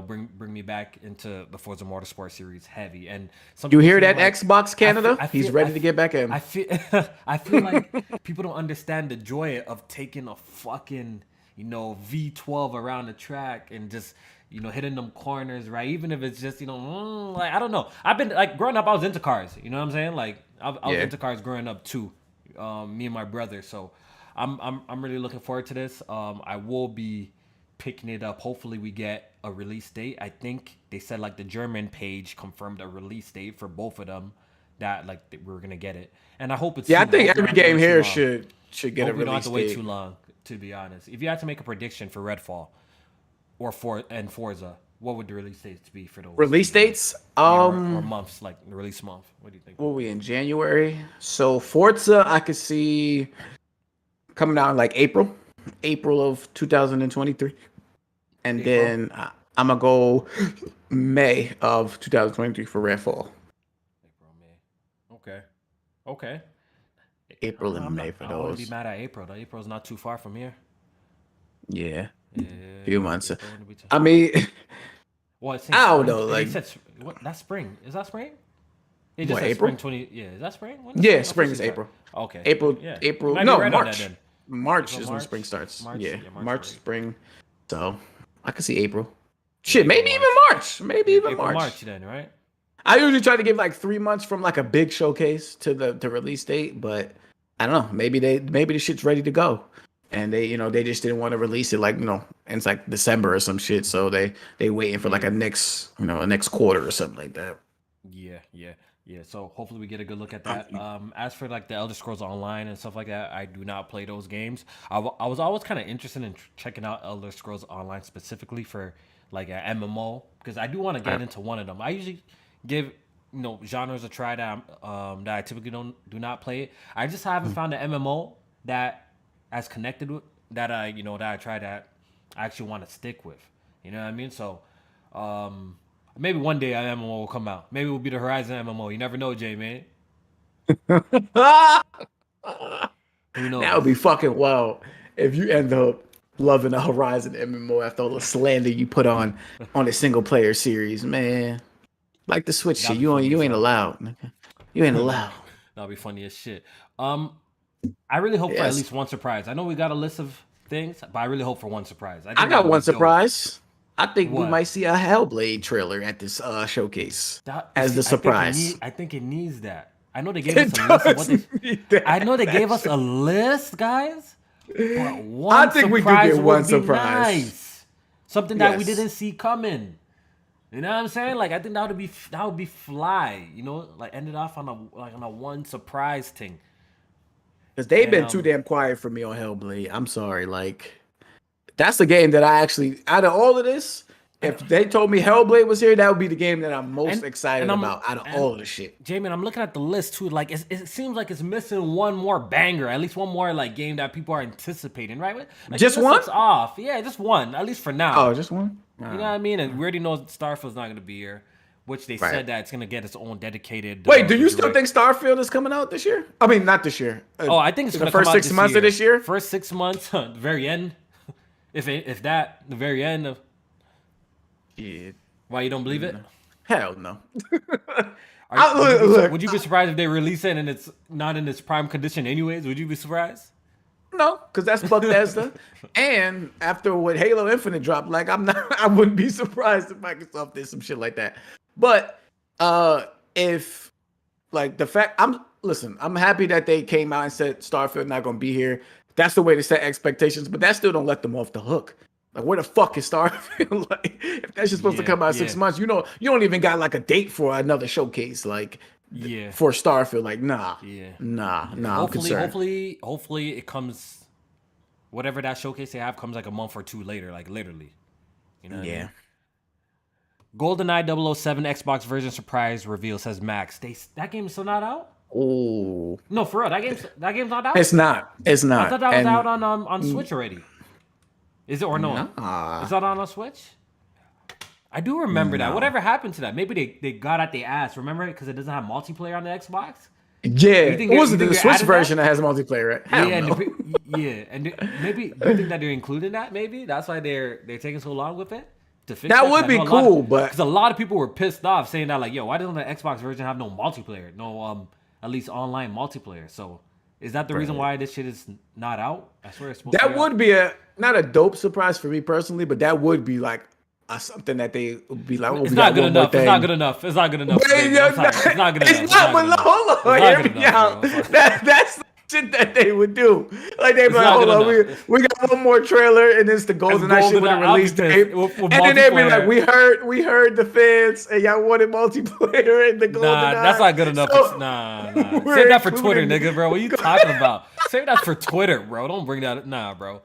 bring me back into the Forza Motorsport series heavy. And You something hear too, that, like Xbox Canada? I He's feel, I ready to feel, get back in. I feel, I feel like people don't understand the joy of taking a fucking, V12 around the track and just, hitting them corners, right? Even if it's just, like, I don't know. I've been, like, growing up, I was into cars. You know what I'm saying? Like, I was Yeah. into cars growing up, too. Me and my brother. So I'm really looking forward to this. I will be picking it up. Hopefully we get a release date. I think they said like the German page confirmed a release date for both of them that like we're gonna get it. And I hope it's Yeah, I soon. I think hope we don't every have to game wait too here long. should I get a hope we don't have to release wait too date. long, to be honest. If you had to make a prediction for Redfall and Forza, what would the release dates be for those two Release games? dates? Yeah, or months, like the release month. What do you think? What were we in January? So Forza, I could see coming out in like April of 2023, and April? then I'm gonna go May of 2023 for Redfall. April, May. Okay. Okay. April and May for I wouldn't be those. mad at April. Though April's not too far from here. Yeah, few Yeah, months. April wouldn't be too. I mean, Well, it's saying I don't spring. know. They Like said what? That's spring. Is that spring? They just what? said spring April? 20. Yeah, is that spring? When does Yeah, spring spring is officially start? April. Okay. April. Yeah, you April. might be No, right on that March. then. March April, is when March, spring starts. March. Yeah, Yeah, March March, spring. spring. So I could see April. Yeah, Shit, April, maybe even March. March. Maybe Yeah, even April, March. March then, right? I usually try to give like 3 months from like a big showcase to the release date, but I don't know. Maybe the shit's ready to go, and they just didn't want to release it like and it's like December or some shit, so they waiting for like Yeah. a next quarter or something like that. Yeah, yeah, yeah. So hopefully we get a good look at that. As for like the Elder Scrolls Online and stuff like that, I do not play those games. I was always kind of interested in checking out Elder Scrolls Online specifically for like an MMO because I do want to get into one of them. I usually give genres a try that I typically do not play it. I just haven't found an MMO that as connected with that I try that I actually want to stick with. You know what I mean? So. Maybe one day an MMO will come out. Maybe it will be the Horizon MMO. You never know, Jay, man. That Who would be knows? fucking wild if you end up loving a Horizon MMO after all the slander you put on a single player series, man. Like the Switch shit, That'll be funny you as ain't hell. allowed. Nigga. You ain't allowed. That'll be funny as shit. I really hope for at Yes, least one surprise. I know we got a list of things, but I really hope for one surprise. I I think that got would be one dope. surprise. I think we What? might see a Hellblade trailer at this showcase That you as see, the surprise. I think it needs that. I know they gave us It a list of what does they. need I know that. they gave That us a shit. list, guys. But I one think we do surprise get one would be surprise. nice. Something that we Yes, didn't see coming. You know what I'm saying? Like I think that would be fly. Like ended off on a one surprise thing. because they've And been too damn quiet for me on Hellblade. I'm sorry. Like that's the game that I actually, out of all of this, If they told me Hellblade was here, that would be the game that I'm most excited I'm, about out of all of the shit. Jamin, I'm looking at the list too. Like it seems like it's missing one more banger, at least one more like game that people are anticipating, right? Like, Just one? Off, yeah, just one, at least for now. Oh, just one. You know what I mean? And we already know Starfield's not going to be here, which they Right. said that it's going to get its own dedicated. Wait, do you still think Starfield is coming out this year? I mean, not this year. Oh, I think it's the going to first come out 6 months year. of this year. First 6 months, the very end. If that, the very end of. Yeah. Why you don't believe it? Hell no. Would you be surprised if they release it and it's not in its prime condition anyways? Would you be surprised? No, because that's Bethesda. And after what Halo Infinite dropped, like I wouldn't be surprised if Microsoft did some shit like that. But if like the fact I'm happy that they came out and said Starfield not gonna be here. That's the way to set expectations, but that still don't let them off the hook. Like, where the fuck is Starfield? Like, if that's just supposed to come out 6 months, you don't even got like a date for another showcase. Like, for Starfield, like, nah. Hopefully it comes. Whatever that showcase they have comes like a month or two later, like literally. You know. What I mean? GoldenEye 007 Xbox version surprise reveal, says Max. That game is still not out. Oh no, for real, that game's not out. It's not. I thought that was out on Switch already. Is it or no? Is that on Switch? I do remember that. Whatever happened to that? Maybe they got at the ass. Remember it because it doesn't have multiplayer on the Xbox. Yeah, it wasn't the Switch version that has multiplayer, right? And maybe do you think that they're including that? Maybe that's why they're taking so long with it to fix that. Would be cool, but because a lot of people were pissed off saying that, like, yo, why doesn't the Xbox version have no multiplayer? No, at least online multiplayer. So is that the reason why this shit is not out? I swear it's supposed to be would be not a dope surprise for me personally, but that would be like something that they would be like, it's not good enough. It's not good enough. It's not good enough. It's not good enough. It's not, but hold on, hear me out. That's the shit that they would do. Like they'd be like, hold on, we got one more trailer, and it's the GoldenEye shit with a release date, and then they'd be like, we heard the fans, and y'all wanted multiplayer in the GoldenEye. Nah, that's not good enough. So, nah. Save that for Twitter, nigga, bro. What are you talking about? Save that for Twitter, bro. Don't bring that. Nah, bro.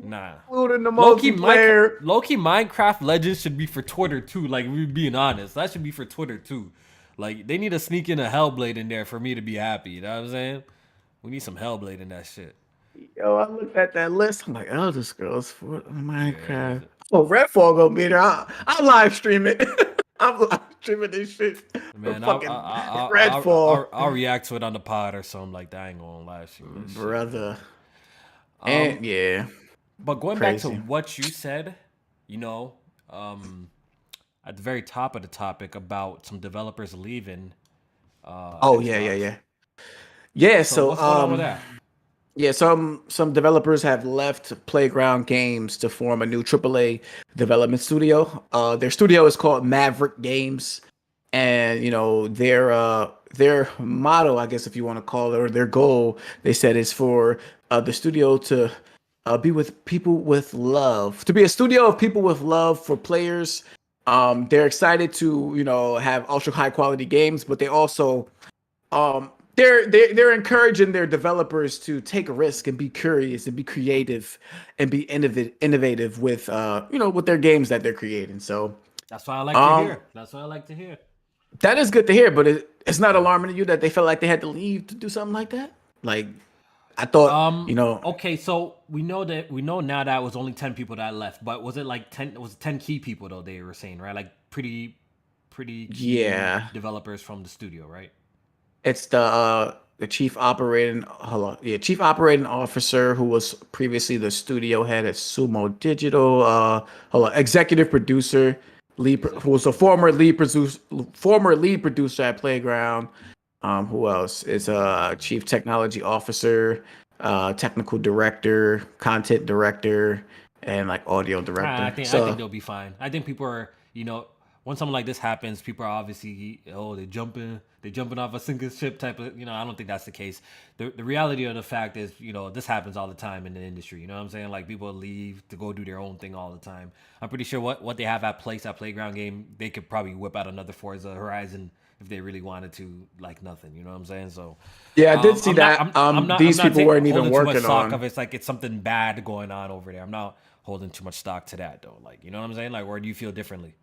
Nah. Including the multiplayer. Low-key Minecraft Legends should be for Twitter too. Like, we being honest, that should be for Twitter too. Like, they need to sneak in a Hellblade in there for me to be happy. You know what I'm saying? We need some Hellblade in that shit. Yo, I looked at that list. I'm like, Elder Scrolls for Minecraft. Oh, Redfall gonna be there. I'll live stream it. I'm live streaming this shit. Man, Redfall. I'll react to it on the pod or something like that. I ain't gonna live stream this brother. And yeah. But going back to what you said, you know, at the very top of the topic about some developers leaving. Yeah, so what's going on with that? Yeah, some developers have left Playground Games to form a new AAA development studio. Their studio is called Maverick Games, and you know their motto, I guess if you want to call it, or their goal, they said, is for the studio to be with people with love, to be a studio of people with love for players. They're excited to have ultra high quality games, but they also they're encouraging their developers to take a risk and be curious and be creative and be innovative with with their games that they're creating. So that's what I like to hear. That's what I like to hear. That is good to hear, but it's not alarming to you that they felt like they had to leave to do something like that? Like, I thought, Okay, so we know now that it was only 10 people that left, but was it like 10? It was 10 key people though, they were saying, right? Like pretty key developers from the studio, right? It's the chief operating officer who was previously the studio head at Sumo Digital. Executive producer, who was a former lead producer at Playground. Who else is chief technology officer, technical director, content director, and like audio director. I think they'll be fine. I think people are, when something like this happens, people are obviously, they jumping off a sinking ship type of, I don't think that's the case. The reality of the fact is, this happens all the time in the industry. You know what I'm saying? Like, people leave to go do their own thing all the time. I'm pretty sure what they have at Playground game, they could probably whip out another Forza Horizon if they really wanted to, like nothing. You know what I'm saying? So yeah, I did see that. These people weren't even working on. It's like it's something bad going on over there. I'm not holding too much stock to that though. Like, you know what I'm saying? Like, or do you feel differently?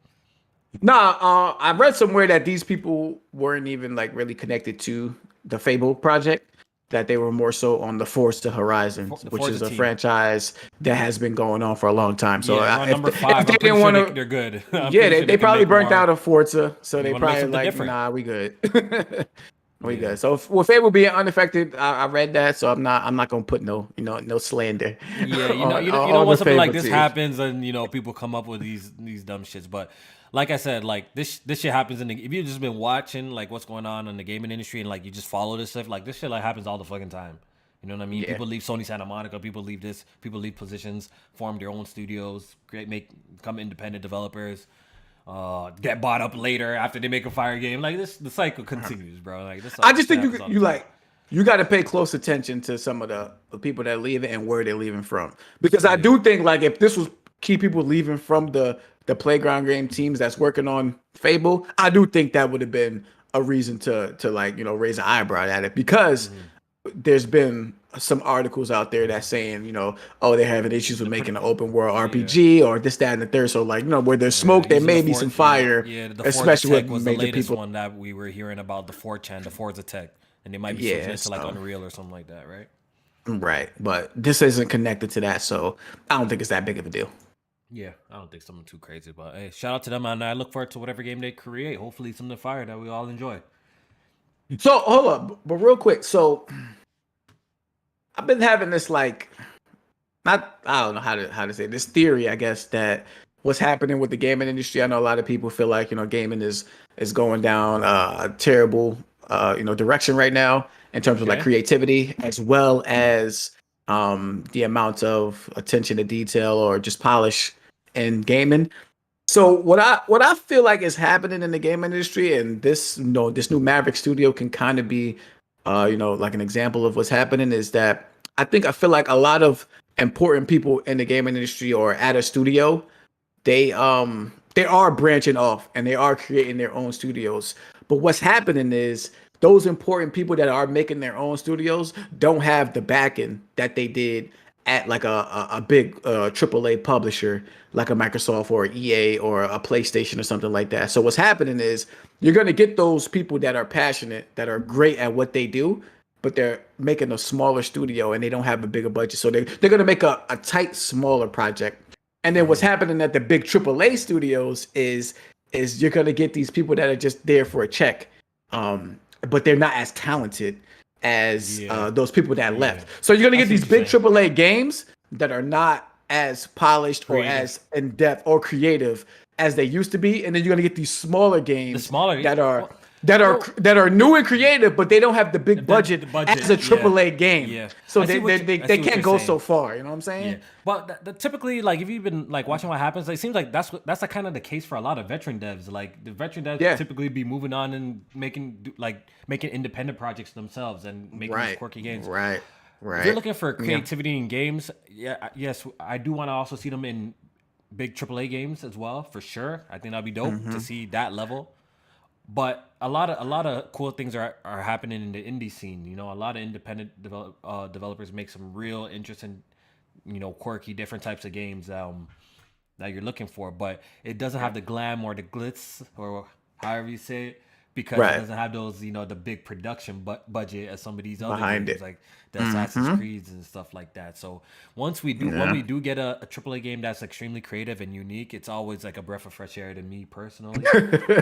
Nah, I read somewhere that these people weren't even like really connected to the Fable project. That they were more so on the Forza Horizons, The which Forza is a team. franchise that has been going on for a long time. So Yeah, they're on number if five. they I'm pretty didn't sure want to, they're good. I'm yeah, pretty sure they they can probably make burnt more. out of Forza, so They they want to make probably something like, different. nah, we good. We Yeah. good. So with Fable being unaffected, I read that, so I'm not gonna put no slander Yeah, you know on when the something like Fable this team. happens and people come up with these dumb shits. But like I said, like this shit happens if you've just been watching like what's going on in the gaming industry and like you just follow this stuff, like this shit like happens all the fucking time. You know what I mean? Yeah. People leave Sony Santa Monica, people leave this, people leave positions, form their own studios, become independent developers, get bought up later after they make a fire game. Like this, the cycle continues, bro. Like this I just shit think happens all the you time. like you got to pay close attention to some of the people that leave it and where they're leaving from. Because I Yeah. do think like if this was key people leaving from the playground game teams that's working on Fable, I do think that would have been a reason to like raise an eyebrow at it because Mm-hmm. there's been some articles out there that's saying oh, they're having issues with making an open world Yeah. RPG or this that and the third. So like where there's smoke there Using may be some fire, the Forza especially with Tech was the major latest people. one that we were hearing about, the 4chan, the Forza Tech, and they might be switching Yeah, it to like so. Unreal or something like that, right? Right, but this isn't connected to that, so I don't think it's that big of a deal. Yeah, I don't think something too crazy, but hey, shout out to them, and I look forward to whatever game they create. Hopefully, something fire that we all enjoy. So hold up, but real quick, so I've been having this like, not I don't know how to say it, this theory, I guess, that what's happening with the gaming industry. I know a lot of people feel like gaming is going down a terrible direction right now in terms of like Okay. creativity as well as the amount of attention to detail or just polish in gaming. So what I feel like is happening in the game industry, and this new Maverick Studio can kind of be, like an example of what's happening, is that I feel like a lot of important people in the gaming industry or at a studio, they are branching off and they are creating their own studios. But what's happening is those important people that are making their own studios don't have the backing that they did at like a big AAA publisher like a Microsoft or EA or a PlayStation or something like that. So what's happening is you're going to get those people that are passionate, that are great at what they do, but they're making a smaller studio and they don't have a bigger budget. So they're going to make a tight, smaller project. And then what's Mm-hmm. happening at the big AAA studios is you're going to get these people that are just there for a check, but they're not as talented as Yeah. those people that Yeah. left. So you're going to I get see what these you're big saying. AAA games that are not as polished or Creative. as in depth or creative as they used to be, and then you're going to get these smaller The games smaller, that are well, that are well, that are new and creative, but they don't have the big budget the as a budget, yeah, AAA game. yeah. So I see what I they see what can't you're go saying. so far. You know what I'm Yeah, saying? but typically, like if you've been like watching what happens, it seems like that's like kind of the case for a lot of veteran devs. Like the veteran devs Yeah. typically be moving on and making independent projects themselves and making these Right. quirky games. Right. If you're Right. looking for Yeah. creativity in games, yes, I do want to also see them in big AAA games as well, for sure. I think that'd be dope to see that level. But a lot of cool things are happening in the indie scene. You know, a lot of independent developers make some real interesting, quirky, different types of games that you're looking for. But it doesn't have the glam or the glitz or however you say it, because it Right. doesn't have those, the big production budget as some of these other Behind games it. like the Assassin's Creeds and stuff like that. So when Yeah. we do get a AAA game that's extremely creative and unique, it's always like a breath of fresh air to me personally,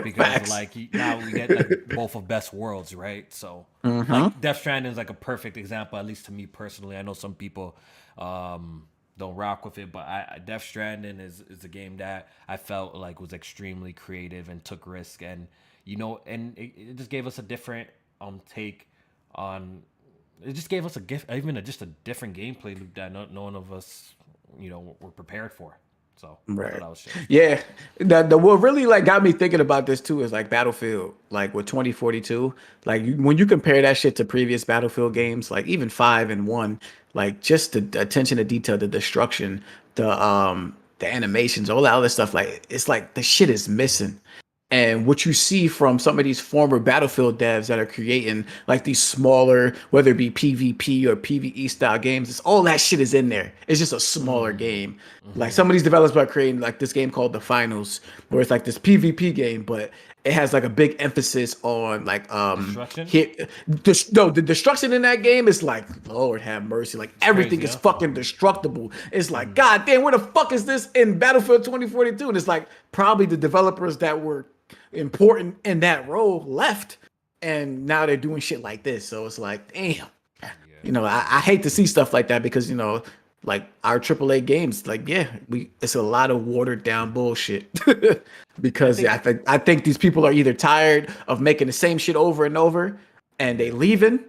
because Facts. like now we get like both of best worlds, right? So like Death Stranding is like a perfect example, at least to me personally. I know some people don't rock with it, but Death Stranding is a game that I felt like was extremely creative and took risk, and and it just gave us a different take on. It just gave us a gift, just a different gameplay loop that none of us, were prepared for. So I thought Right. that was shit. Yeah. The what really like got me thinking about this too is like Battlefield, like with 2042. Like when you compare that shit to previous Battlefield games, like even 5 and 1, like just the attention to detail, the destruction, the animations, all that other stuff, like it's like the shit is missing. And what you see from some of these former Battlefield devs that are creating like these smaller, whether it be PvP or PvE style games, it's all that shit is in there. It's just a smaller game. Like some of these developers are creating like this game called The Finals, where it's like this PvP game, but it has like a big emphasis on like Destruction? no, the destruction in that game is like, Lord have mercy, like everything crazy, is huh? fucking destructible. It's like, god damn, where the fuck is this in Battlefield 2042? And it's like probably the developers that were important in that role left, and now they're doing shit like this. So it's like, damn, I hate to see stuff like that because like our AAA games, like it's a lot of watered down bullshit. Because I think these people are either tired of making the same shit over and over, and they leaving.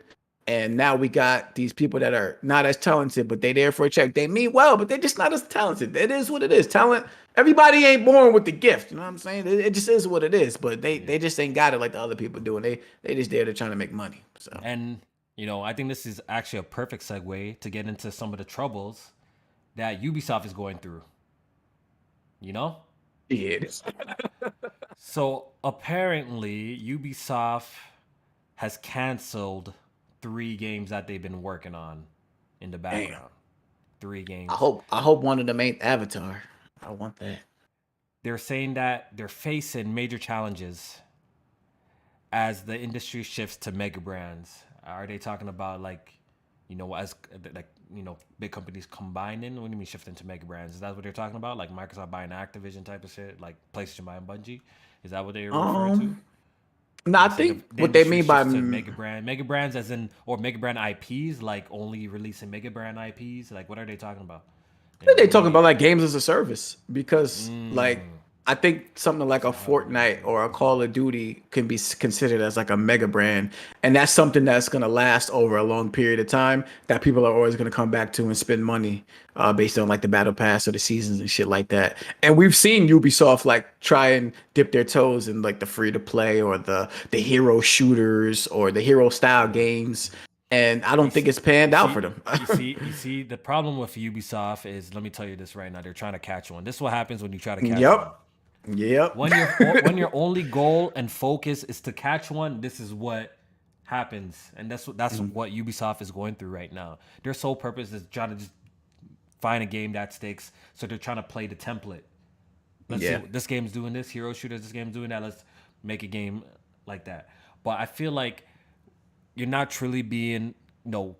And now we got these people that are not as talented, but they there for a check. They mean well, but they're just not as talented. It is what it is. Talent. Everybody ain't born with the gift. You know what I'm saying? It just is what it is. But they just ain't got it like the other people do. And they just there to trying to make money. So And I think this is actually a perfect segue to get into some of the troubles that Ubisoft is going through. yeah, it is. So apparently, Ubisoft has canceled 3 games that they've been working on in the background. 3 games. I hope one of them ain't Avatar. I want that. They're saying that they're facing major challenges as the industry shifts to mega brands. Are they talking about as big companies combining? What do you mean shifting to mega brands? Is that what they're talking about? Like Microsoft buying Activision type of shit, like PlayStation buying Bungie? Is that what they're referring to? No, I think what they mean by mega brands as in, or mega brand IPs, like only releasing mega brand IPs. Like what are they talking about? they talking about like games as a service because like I think something like a Fortnite or a Call of Duty can be considered as like a mega brand, and that's something that's gonna last over a long period of time that people are always gonna come back to and spend money based on like the battle pass or the seasons and shit like that. And we've seen Ubisoft like try and dip their toes in like the free to play or the hero shooters or the hero style games. And I don't think it's panned out for them. you see, the problem with Ubisoft is, let me tell you this right now, they're trying to catch one. This is what happens when you try to catch one. Yep. When your only goal and focus is to catch one, this is what happens, and that's what Ubisoft is going through right now. Their sole purpose is trying to just find a game that sticks, so they're trying to play the template. Let's see, this game's doing this, hero shooters, this game's doing that, let's make a game like that. But I feel like you're not truly being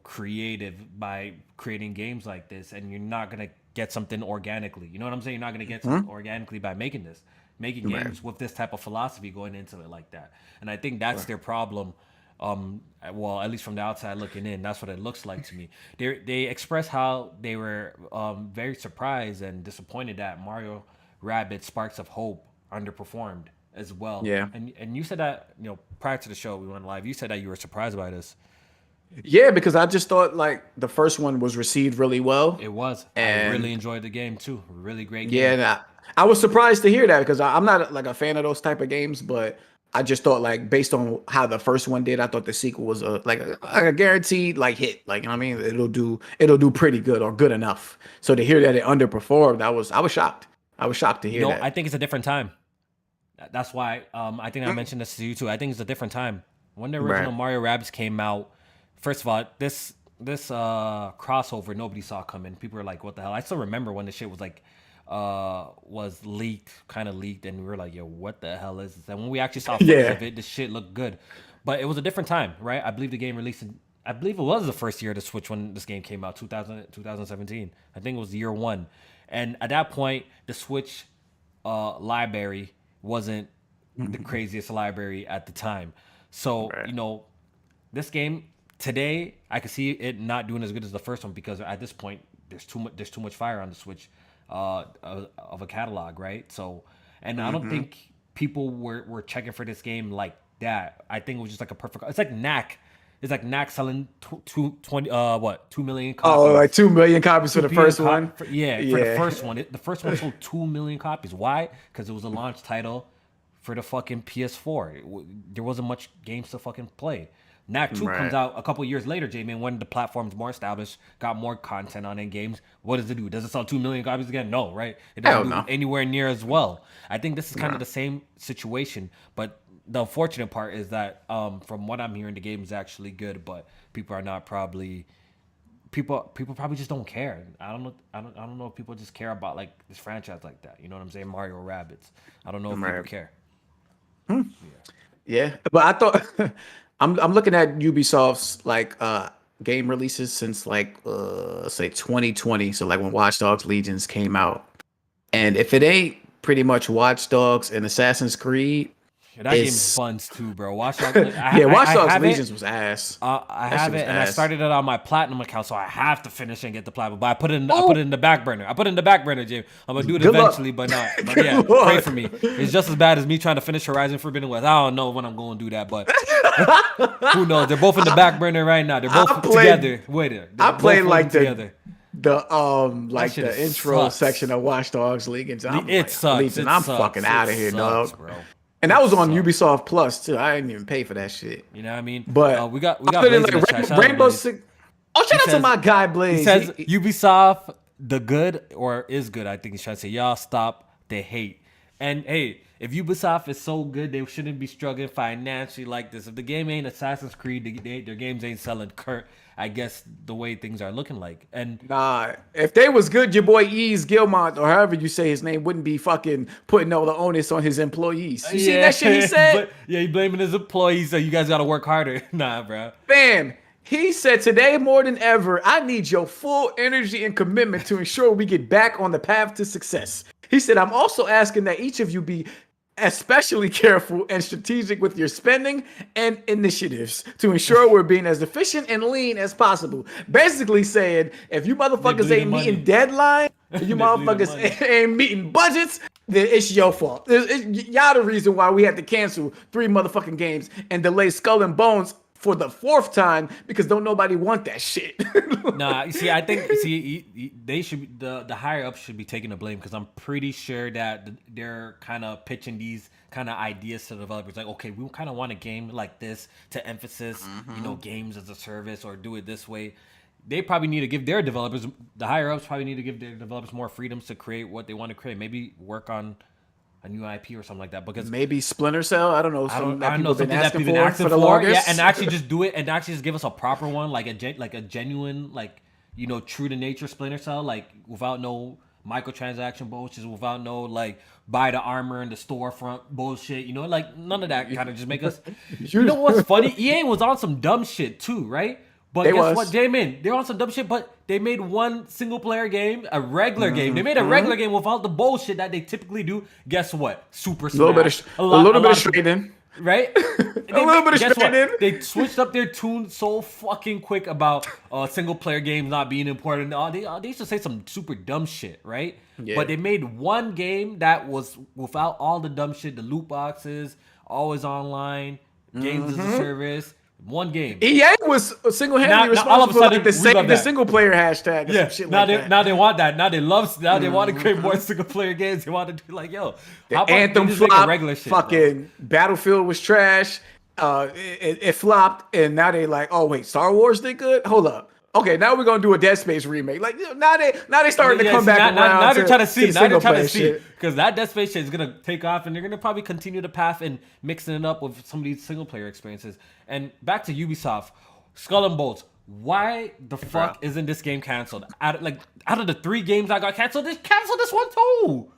creative by creating games like this, and you're not gonna get something organically. You know what I'm saying? You're not gonna get something organically by making games with this type of philosophy going into it like that. And I think that's their problem. Well, at least from the outside looking in, that's what it looks like to me. They expressed how they were very surprised and disappointed that Mario Rabbids Sparks of Hope underperformed as well. Yeah. And you said that, prior to the show we went live, you said that you were surprised by this. Yeah, because I just thought like the first one was received really well. It was. And I really enjoyed the game too. Really great game. Yeah, and I was surprised to hear that because I'm not like a fan of those type of games, but I just thought like based on how the first one did, I thought the sequel was a guaranteed like hit. Like, you know what I mean, it'll do pretty good or good enough. So to hear that it underperformed, I was shocked. I was shocked to hear that. I think it's a different time. That's why I think I mentioned this to you too. I think it's a different time. When the original Mario Rabbids came out, first of all, this crossover nobody saw coming. People were like, "What the hell?" I still remember when the shit was like was kind of leaked, and we were like, "Yo, what the hell is this?" And when we actually saw footage of it, the shit looked good. But it was a different time, right? I believe the game released I believe it was the first year of the Switch when this game came out, 2017. I think it was year 1. And at that point, the Switch library wasn't the craziest library at the time. So, this game today, I could see it not doing as good as the first one because at this point, there's too much fire on the Switch of a catalog, right? So, and I don't think people were checking for this game like that. I think it was just like a perfect. It's like Knack. It's like Knack selling 2 million copies. Oh, like 2 million copies for the first one. For the first one. The first one sold 2 million copies. Why? Because it was a launch title for the fucking PS4. There wasn't much games to fucking play. Knack 2 comes Right. out a couple years later, J-Man, when the platform's more established, got more content on in games. What does it do? Does it sell 2 million copies again? No, right? It doesn't Hell do no. anywhere near as well. I think this is kind No. of the same situation, but the unfortunate part is that from what I'm hearing, the game is actually good, but people are not probably people probably just don't care. I don't know if people just care about like this franchise like that. You know what I'm saying? Mario Rabbids. I don't know if people Right. care. Yeah, but I thought I'm looking at Ubisoft's like game releases since like say 2020, so like when Watch Dogs Legions came out. And if it ain't pretty much Watch Dogs and Assassin's Creed, Yeah, that game's it's buns too, bro. Watch Dogs. Like, yeah, Watch I Dogs have it. Legions was ass. I That shit have was it, and I ass. started it on my platinum account, so I have to finish and get the platinum. But I Oh, put it in the back burner. I put it in the back burner, Jim. I'm gonna do it good eventually, luck. but not. But Good yeah, pray luck. for me. It's just as bad as me trying to finish Horizon Forbidden West. I don't know when I'm going to do that, but who knows? They're both in the back burner right now. They're I both played together. Wait, they're I both played floating like together. the That like shit the intro section sucks. of Watch Dogs Legions. I'm It like, sucks. Legion, It I'm sucks. fucking out It of here, sucks, dog. bro. And that It was on sucks. Ubisoft Plus too. I didn't even pay for that shit. You know what I mean? But We got other than Blaze in the like chat. Shout out to Rainbow Blaze. Six, oh He shout out to says my guy he Blaze. says Ubisoft the good or is good. I think he's trying to say y'all stop the hate. And hey, if Ubisoft is so good, they shouldn't be struggling financially like this. If the game ain't Assassin's Creed, their games ain't selling current. I guess the way things are looking like. And Nah, if they was good, your boy Ease Gilmont or however you say his name wouldn't be fucking putting all the onus on his employees. You see yeah, that shit he said? but yeah, he blaming his employees. So you guys got to work harder. Nah, bro. Fam, he said today more than ever, I need your full energy and commitment to ensure we get back on the path to success. He said, I'm also asking that each of you be especially careful and strategic with your spending and initiatives to ensure we're being as efficient and lean as possible. Basically saying, if you motherfuckers bleeding ain't money. meeting deadlines, if you They bleeding motherfuckers money. ain't meeting budgets, then it's your fault. Y'all the reason why we had to cancel 3 motherfucking games and delay Skull and Bones for the 4th time because don't nobody want that shit. Nah, you see, I think they should the higher ups should be taking the blame because I'm pretty sure that they're kind of pitching these kind of ideas to developers like, okay, we kind of want a game like this to emphasis, games as a service or do it this way. They probably need to give their developers, the higher ups probably need to give their developers more freedoms to create what they want to create. Maybe work on a new IP or something like that because Maybe Splinter Cell. I don't know. Something that I people know have been something that asking people been asking for the for, longest. yeah, and actually just do it, and actually just give us a proper one, like a genuine, like true to nature Splinter Cell, like without no microtransaction bullshit, without no like buy the armor in the storefront bullshit, like none of that kind of just make us. You know what's funny? EA was on some dumb shit too, right? But They guess was. what, J-Min? They're on some dumb shit, but they made one single player game, a regular game. They made a regular game without the bullshit that they typically do. Guess what? Super Smash. A little bit of lot a of straight in. right? A little bit of Guess straight what? in. They switched up their tune so fucking quick about single player games not being important. They used to say some super dumb shit, right? Yeah. But they made one game that was without all the dumb shit, the loot boxes, always online, games as a service. One game. EA was single-handedly Now, all of a responsible for sudden, like the we love that. single player hashtag or Yeah, some shit now like they that. now they want that. Now they want to create more single player games. They want to do like, yo, how about Anthem they just make a flopped. regular shit? bro? Fucking Battlefield was trash. It flopped, and now they like, oh wait, Star Wars did good. Hold up. Okay, now we're gonna do a Dead Space remake. Like now they starting to Yeah, come see, back now, around. now they're trying to see. the Now they're single trying to player see shit. because that Dead Space shit is gonna take off, and they're gonna probably continue the path and mixing it up with some of these single player experiences. And back to Ubisoft, Skull and Bolts. Why the fuck isn't this game canceled? Out of the 3 games that got canceled, they canceled this one too.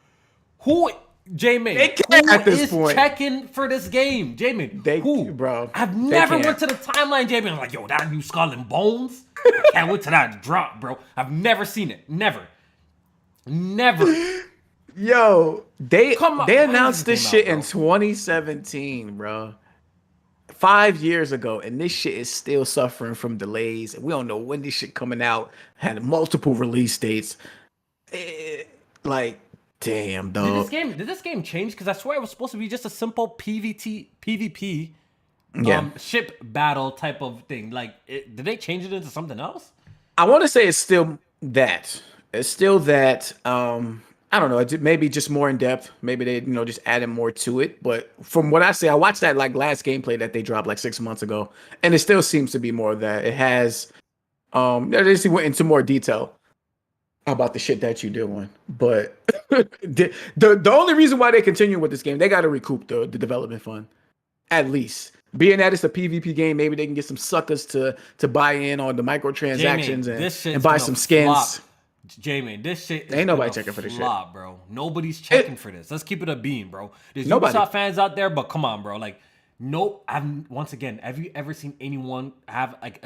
Who? J-Man, They can't who at this is point. checking for this game? J-Man, who? Bro, I've they never can't. went to the timeline, J-Man. I'm like, yo, that new Skull and Bones? I can't wait till that drop, bro. I've never seen it. Never. Yo, they Come on, they when announced did this this came shit out, in bro? 2017, bro. 5 years ago, and this shit is still suffering from delays. And we don't know when this shit coming out. Had multiple release dates. Like, damn, dog. Did this game change? Because I swear it was supposed to be just a simple PvP Yeah, ship battle type of thing. Like, did they change it into something else? I want to say it's still that. It's still that. I don't know, maybe just more in depth. Maybe they, just added more to it. But from what I say, I watched that like last gameplay that they dropped like 6 months ago, and it still seems to be more of that. It has, they just went into more detail about the shit that you're doing. But the only reason why they continue with this game, they got to recoup the development fund, at least. Being that it's a PvP game, maybe they can get some suckers to buy in on the microtransactions and buy some skins. Jamie, this shit ain't nobody checking for this shit, bro. Nobody's checking for this. Let's keep it a beam, bro. There's nobody. Ubisoft fans out there, but come on, bro. Like, nope. Once again, have you ever seen anyone have like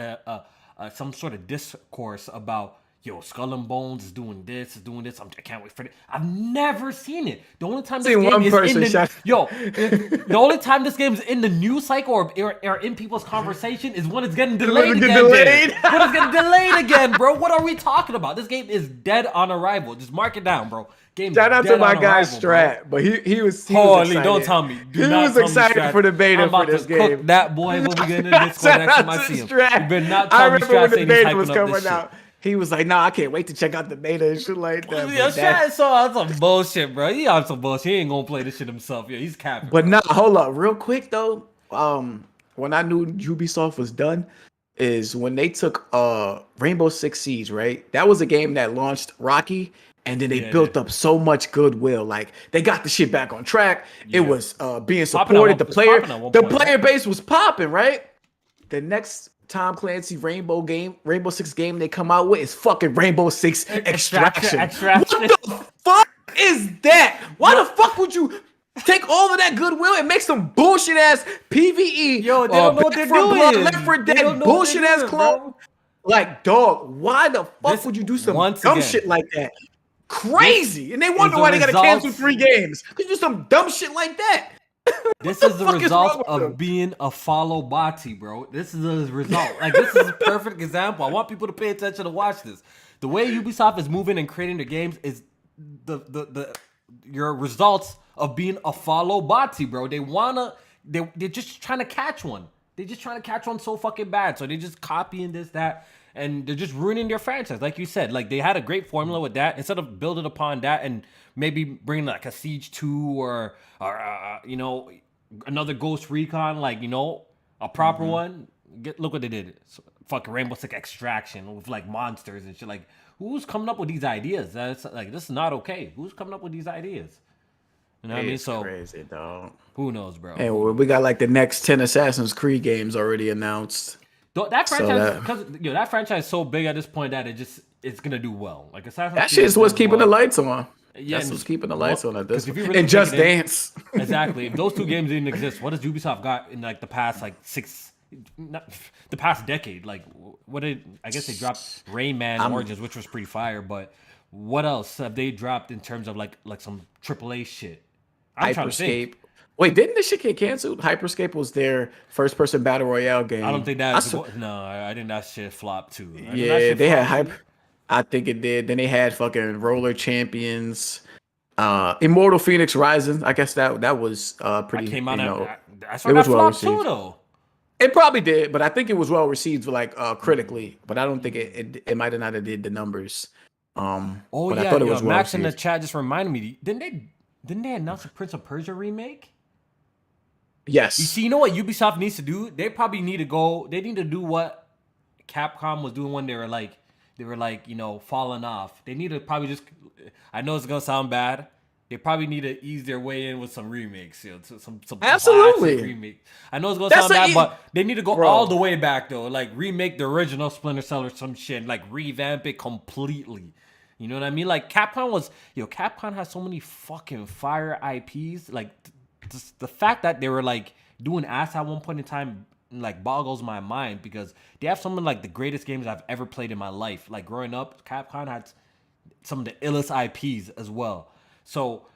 some sort of discourse about, yo, Skull and Bones is doing this, I can't wait for it. I've never seen it. The only time this game is in the the only time this game is in the news cycle or in people's conversation is when it's getting delayed again. When it's getting delayed again, bro. What are we talking about? This game is dead on arrival. Just mark it down, bro. Shout out to my guy Strat, but he was excited. Don't tell me. He was excited for the beta for this game. Cook that boy when we get into Discord next time I see him. You better not tell me Strat saying he's hyping up this shit. He was like, "Nah, I can't wait to check out the beta and shit like that." Yeah, Strat saw some bullshit, bro. He on some bullshit. He ain't gonna play this shit himself. Yeah, he's capping. But nah, hold up, real quick though. When I knew Ubisoft was done, is when they took Rainbow Six Siege, right? That was a game that launched rocky, and then they built up so much goodwill. Like they got the shit back on track. Yeah. It was being supported. The player base was popping, right? The next Tom Clancy Rainbow Six game they come out with is fucking Rainbow Six Extraction. What the fuck is that? Why the fuck would you take all of that goodwill and make some bullshit ass PvE? Yo, they don't know what they're doing. Left 4 Dead bullshit ass clone. Like, dog, why the fuck would you do some dumb shit like that? Crazy. And they wonder why they gotta cancel 3 games. Cause you do some dumb shit like that. This is the result of being a follow body, bro. This is the result. Like, this is a perfect example. I want people to pay attention to watch this. The way Ubisoft is moving and creating their games is your results of being a follow body, bro. They're just trying to catch one. They're just trying to catch one so fucking bad. So they're just copying this, that, and they're just ruining their franchise. Like you said, like they had a great formula with that. Instead of building upon that and maybe bringing like a Siege 2 or another Ghost Recon, like, a proper one. Look what they did. Fucking Rainbow Six Extraction with like monsters and shit. Like, who's coming up with these ideas? That's like, this is not okay. Who's coming up with these ideas? You know what I mean? So crazy, dog. Who knows, bro? Hey, we got like the next 10 Assassin's Creed games already announced. That franchise, that franchise is so big at this point that it's gonna do well. Like Assassin's Creed, that shit is what's keeping the lights on. Yeah, that's what's keeping the lights on at this point. Really and Just Dance. Exactly. If those 2 games didn't exist, what has Ubisoft got in like the past the past decade? Like, I guess they dropped Rayman Origins, which was pretty fire, but what else have they dropped in terms of like some AAA shit? I'm trying to think. Wait, didn't this shit get canceled? Hyperscape was their first-person battle royale game. I don't think that. I think that shit flopped too. Yeah, they had hype. I think it did. Then they had fucking Roller Champions, Immortal Phoenix Rising. I guess that was pretty. It came out. I saw that flop too, though. It probably did, but I think it was well received, like critically. But I don't think it might have not have did the numbers. I thought it was Max in the chat just reminded me. Didn't they announce a Prince of Persia remake? Yes. You see, you know what Ubisoft needs to do? They probably need to go. They need to do what Capcom was doing when they were like, falling off. They need to probably just. I know it's gonna sound bad. They probably need to ease their way in with some remakes, some absolutely remake. I know it's gonna sound bad, but they need to go all the way back though. Like remake the original Splinter Cell or some shit. Like revamp it completely. You know what I mean? Like Capcom has so many fucking fire IPs. Like the fact that they were like doing ass at one point in time like boggles my mind because they have some of like the greatest games I've ever played in my life. Like growing up, Capcom had some of the illest IPs as well. So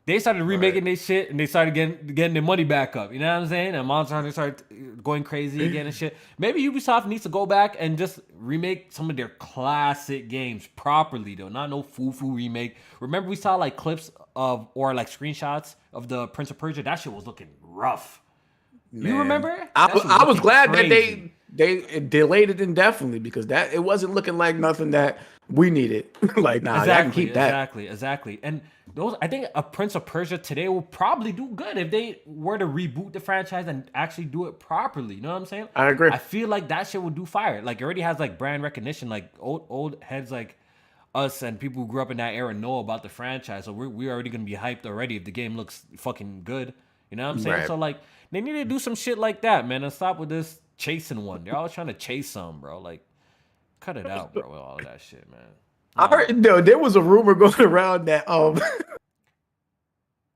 they started remaking their shit and they started getting their money back up. You know what I'm saying? And Monster Hunter started going crazy again and shit. Maybe Ubisoft needs to go back and just remake some of their classic games properly though. Not no foo-foo remake. Remember we saw like clips of or like screenshots of the Prince of Persia? That shit was looking rough. Man. You remember? I was glad that they delayed it indefinitely because that it wasn't looking like nothing that we needed. Like, nah, I can keep that. Exactly. And those, I think a Prince of Persia today will probably do good if they were to reboot the franchise and actually do it properly. You know what I'm saying? I agree. I feel like that shit would do fire. Like, it already has like brand recognition. Like old heads like us and people who grew up in that era know about the franchise. So we're already gonna be hyped already if the game looks fucking good. You know what I'm saying? Right. So like, they need to do some shit like that, man, and stop with this chasing one. They're always trying to chase some, bro. Like, cut it out, bro, with all of that shit, man. I heard there was a rumor going around that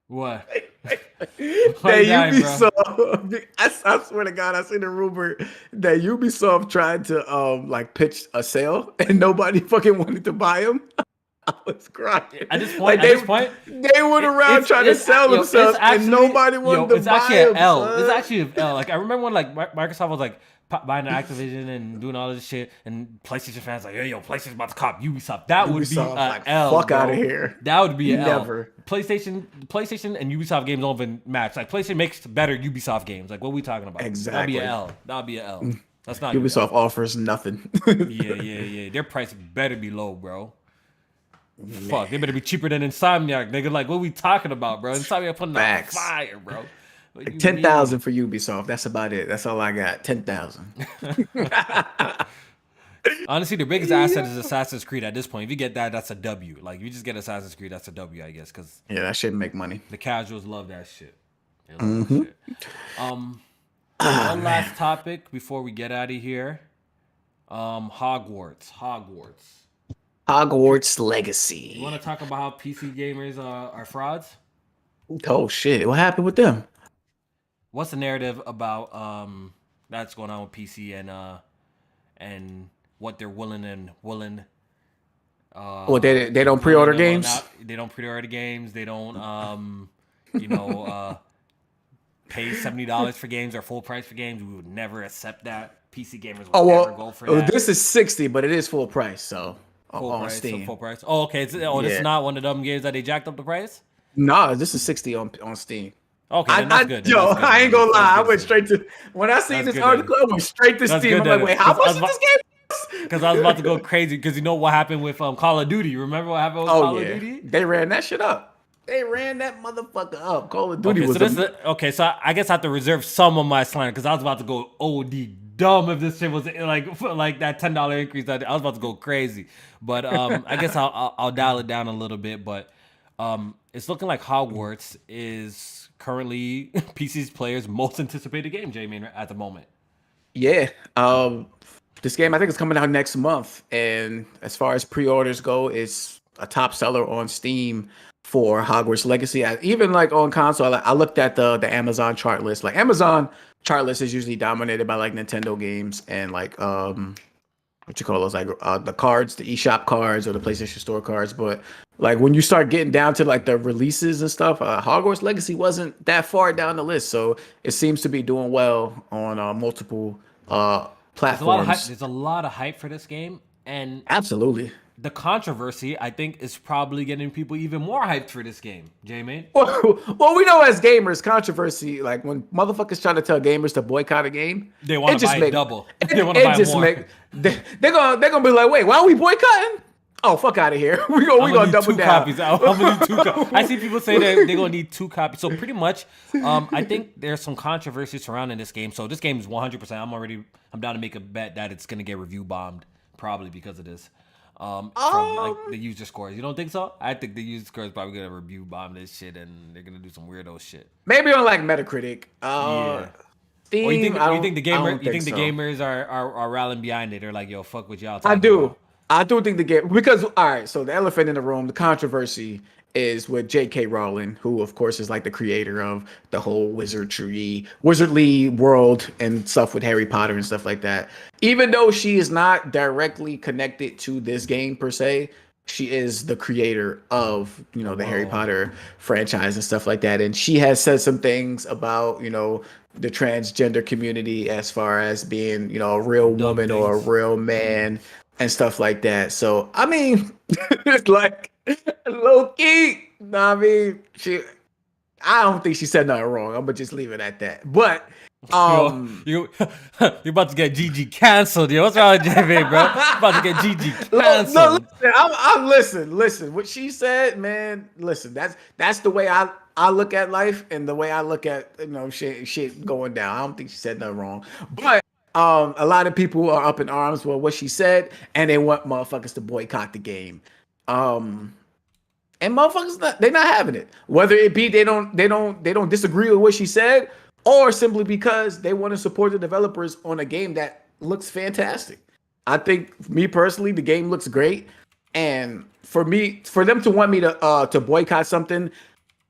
What? that Ubisoft, I swear to God, I seen a rumor that Ubisoft tried to like pitch a sale and nobody fucking wanted to buy them. I was crying. At this like point, they went around trying to sell themselves and nobody wanted to buy them. It's actually an L. Son. It's actually an L. Like, I remember when like Microsoft was like buying Activision and doing all this shit, and PlayStation fans like, hey, yo, PlayStation's about to cop Ubisoft. That would be an like, L. Fuck bro. out of here. That would be an Never. L. PlayStation and Ubisoft games don't even match. Like, PlayStation makes better Ubisoft games. Like, what are we talking about? Exactly. That'd be an L. That's not Ubisoft offers nothing. Yeah. Their price better be low, bro. Fuck, they better be cheaper than Insomniac, nigga. Like, what are we talking about, bro? Insomniac putting out fire, bro. Like 10,000 for Ubisoft. That's about it. That's all I got. 10,000. Honestly, the biggest asset is Assassin's Creed at this point. If you get that, that's a W. Like, if you just get Assassin's Creed, that's a W, I guess. Because yeah, that shouldn't make money. The casuals love that shit. They love that shit. One last topic before we get out of here. Hogwarts Legacy. You want to talk about how PC gamers are frauds? Oh shit! What happened with them? What's the narrative about that's going on with PC and what they're willing? Well, they don't pre-order games. They don't pre-order games. They don't pay $70 for games or full price for games. We would never accept that. PC gamers would never go for that. This is 60, but it is full price, so on Steam. So full price. Oh, okay. This is not one of them games that they jacked up the price? No, this is 60 on Steam. Okay, then that's good. I ain't gonna lie. I went straight to when I seen this article. I went straight to Steam. I'm like, wait, how much is this game? Because I was about to go crazy. Because you know what happened with Call of Duty? Remember what happened with Call of Duty? They ran that shit up. They ran that motherfucker up. Call of Duty was so I guess I have to reserve some of my slander because I was about to go OD dumb if this shit was like that $10 increase. I was about to go crazy. But I guess I'll dial it down a little bit. But it's looking like Hogwarts is currently PC's players' most anticipated game, Jamie, at the moment. Yeah. This game, I think, is coming out next month. And as far as pre-orders go, it's a top seller on Steam for Hogwarts Legacy. Even like on console, I looked at the Amazon chart list. Like, Amazon chart list is usually dominated by like Nintendo games and like what you call those, like the cards, the eShop cards or the PlayStation Store cards. But like when you start getting down to like the releases and stuff, Hogwarts Legacy wasn't that far down the list. So it seems to be doing well on multiple platforms. There's a lot of hype for this game, and absolutely. The controversy, I think, is probably getting people even more hyped for this game, J-Man. Well, we know as gamers, controversy, like when motherfuckers try to tell gamers to boycott a game, they want to buy it double. They want to buy more. They're gonna be like, wait, why are we boycotting? Oh, fuck out of here. we gonna double two down. Copies. I'm gonna need 2 copies. I see people say that they're gonna need 2 copies. So pretty much, I think there's some controversy surrounding this game. So this game is 100%. I'm down to make a bet that it's gonna get review bombed, probably because of this. From like the user scores. You don't think so? I think the user scores probably gonna review bomb this shit and they're gonna do some weirdo shit. Maybe on like Metacritic. Yeah. Steam, or you think the gamers are rallying behind it? They're like, yo, fuck what y'all I do. About. I do think the game, because all right, so the elephant in the room, the controversy is with J.K. Rowling, who of course is like the creator of the whole wizardly world and stuff with Harry Potter and stuff like that. Even though she is not directly connected to this game per se, she is the creator of, the Harry Potter franchise and stuff like that. And she has said some things about, the transgender community as far as being, a real woman or a real man and stuff like that. So, I mean, it's like, low key. I mean, I don't think she said nothing wrong. I'm gonna just leave it at that. But Um, You you're about to get GG canceled, yo. What's wrong with JV, bro? You're about to get GG no, canceled. listen, I'm listen. What she said, man. Listen, that's the way I look at life and the way I look at shit going down. I don't think she said nothing wrong, but a lot of people are up in arms with what she said, and they want motherfuckers to boycott the game. Um, and motherfuckers they're not having it. Whether it be they don't disagree with what she said, or simply because they want to support the developers on a game that looks fantastic. I think me personally, the game looks great, and for them to want me to boycott something,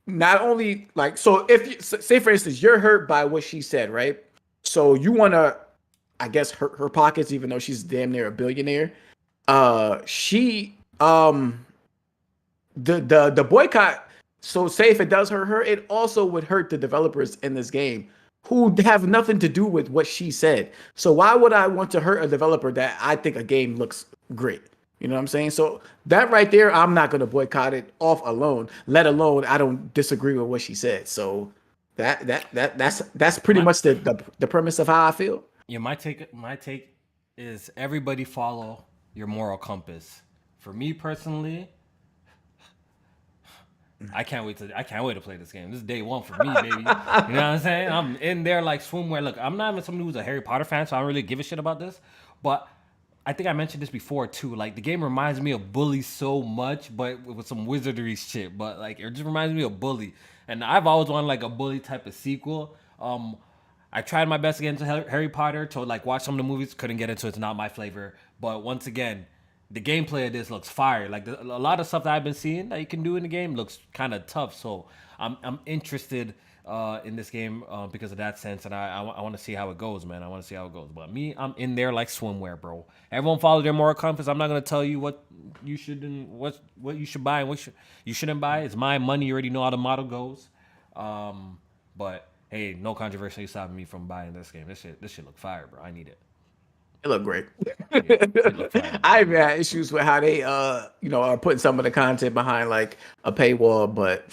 not only like so if you say for instance you're hurt by what she said, right? So you want to, I guess, hurt her pockets, even though she's damn near a billionaire. She the boycott. So say if it does hurt her, it also would hurt the developers in this game who have nothing to do with what she said. So why would I want to hurt a developer that I think a game looks great? You know what I'm saying? So that right there, I'm not gonna boycott it off alone. Let alone I don't disagree with what she said. So that's pretty My much the premise of how I feel. yeah, my take is everybody follow your moral compass. For me personally, I can't wait to play this game. This is day one for me, baby. You know what I'm saying? I'm in there like swimwear. Look, I'm not even somebody who's a Harry Potter fan, so I don't really give a shit about this. But I think I mentioned this before too. Like the game reminds me of Bully so much, but with some wizardry shit. But like it just reminds me of Bully, and I've always wanted like a Bully type of sequel. I tried my best to get into Harry Potter to like watch some of the movies. Couldn't get into it. It's not my flavor. But once again, the gameplay of this looks fire. Like a lot of stuff that I've been seeing that you can do in the game looks kind of tough. So I'm interested in this game because of that sense, and I want to see how it goes, man. I want to see how it goes. But me, I'm in there like swimwear, bro. Everyone follow their moral compass. I'm not gonna tell you what you should and what you should buy and you shouldn't buy. It's my money. You already know how the model goes. But hey, no controversy stopping me from buying this game. This shit look fire, bro. I need it. It looked great. It look fire, bro. I I've need it. had issues with how they are putting some of the content behind like a paywall, but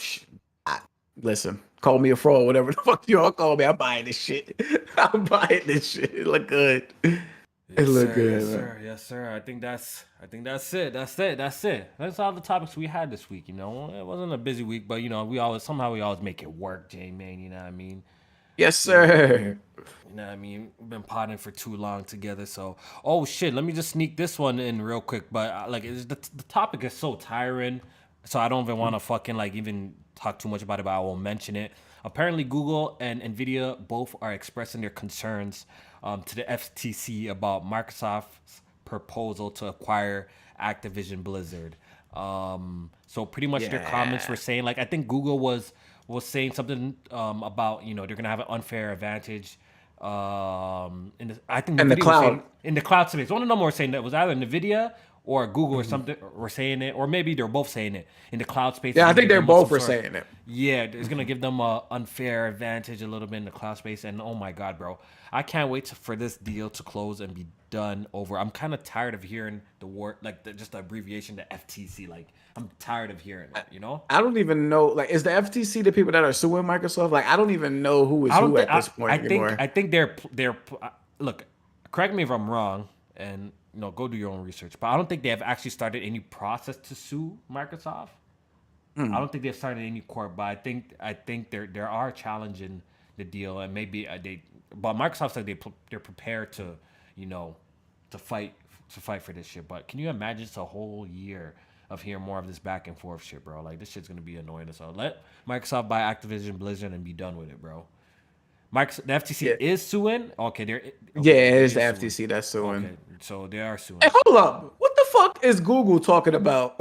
listen, call me a fraud, whatever the fuck you all call me. I'm buying this shit. I'm buying this shit. It look good. It Yes, look sir. good, Yes, man. sir. Yes, sir. I think that's it. That's it. That's all the topics we had this week. You know, it wasn't a busy week, but you know, we always make it work, J man. You know what I mean? Yes, You know, sir. you know what I mean? We've been potting for too long together. So, oh shit, let me just sneak this one in real quick. But like, the topic is so tiring, so I don't even want to fucking like even talk too much about it. But I will mention it. Apparently, Google and Nvidia both are expressing their concerns to the FTC about Microsoft's proposal to acquire Activision Blizzard. So pretty much their comments Yeah. were saying like I think Google was saying something about they're gonna have an unfair advantage. I think And the Nvidia was cloud. saying in the cloud space. One of them were saying that it was either Nvidia or Google or something were saying it, or maybe they're both saying it in the cloud space. Is Yeah, I gonna think give they're them both some for sort of saying it. yeah, it's gonna give them a unfair advantage a little bit in the cloud space. And oh my god, bro, I can't wait for this deal to close and be done over. I'm kind of tired of hearing the word like just the abbreviation, the FTC. Like I'm tired of hearing it. You know. I don't even know. Like, is the FTC the people that are suing Microsoft? Like, I don't even know who is I don't who think at this point I anymore. think they're look. Correct me if I'm wrong, and go do your own research. But I don't think they have actually started any process to sue Microsoft. I don't think they've started any court, but I think they are challenging the deal, and maybe they. But Microsoft said they're prepared to you know to fight for this shit. But can you imagine just a whole year of hearing more of this back and forth shit, bro? Like this shit's gonna be annoying. So let Microsoft buy Activision Blizzard and be done with it, bro. Microsoft, the FTC Yeah, is suing. Okay, yeah, okay, it it is the is suing. FTC that's suing. Okay, so they are Hey, suing. hold up. What the fuck is Google talking about?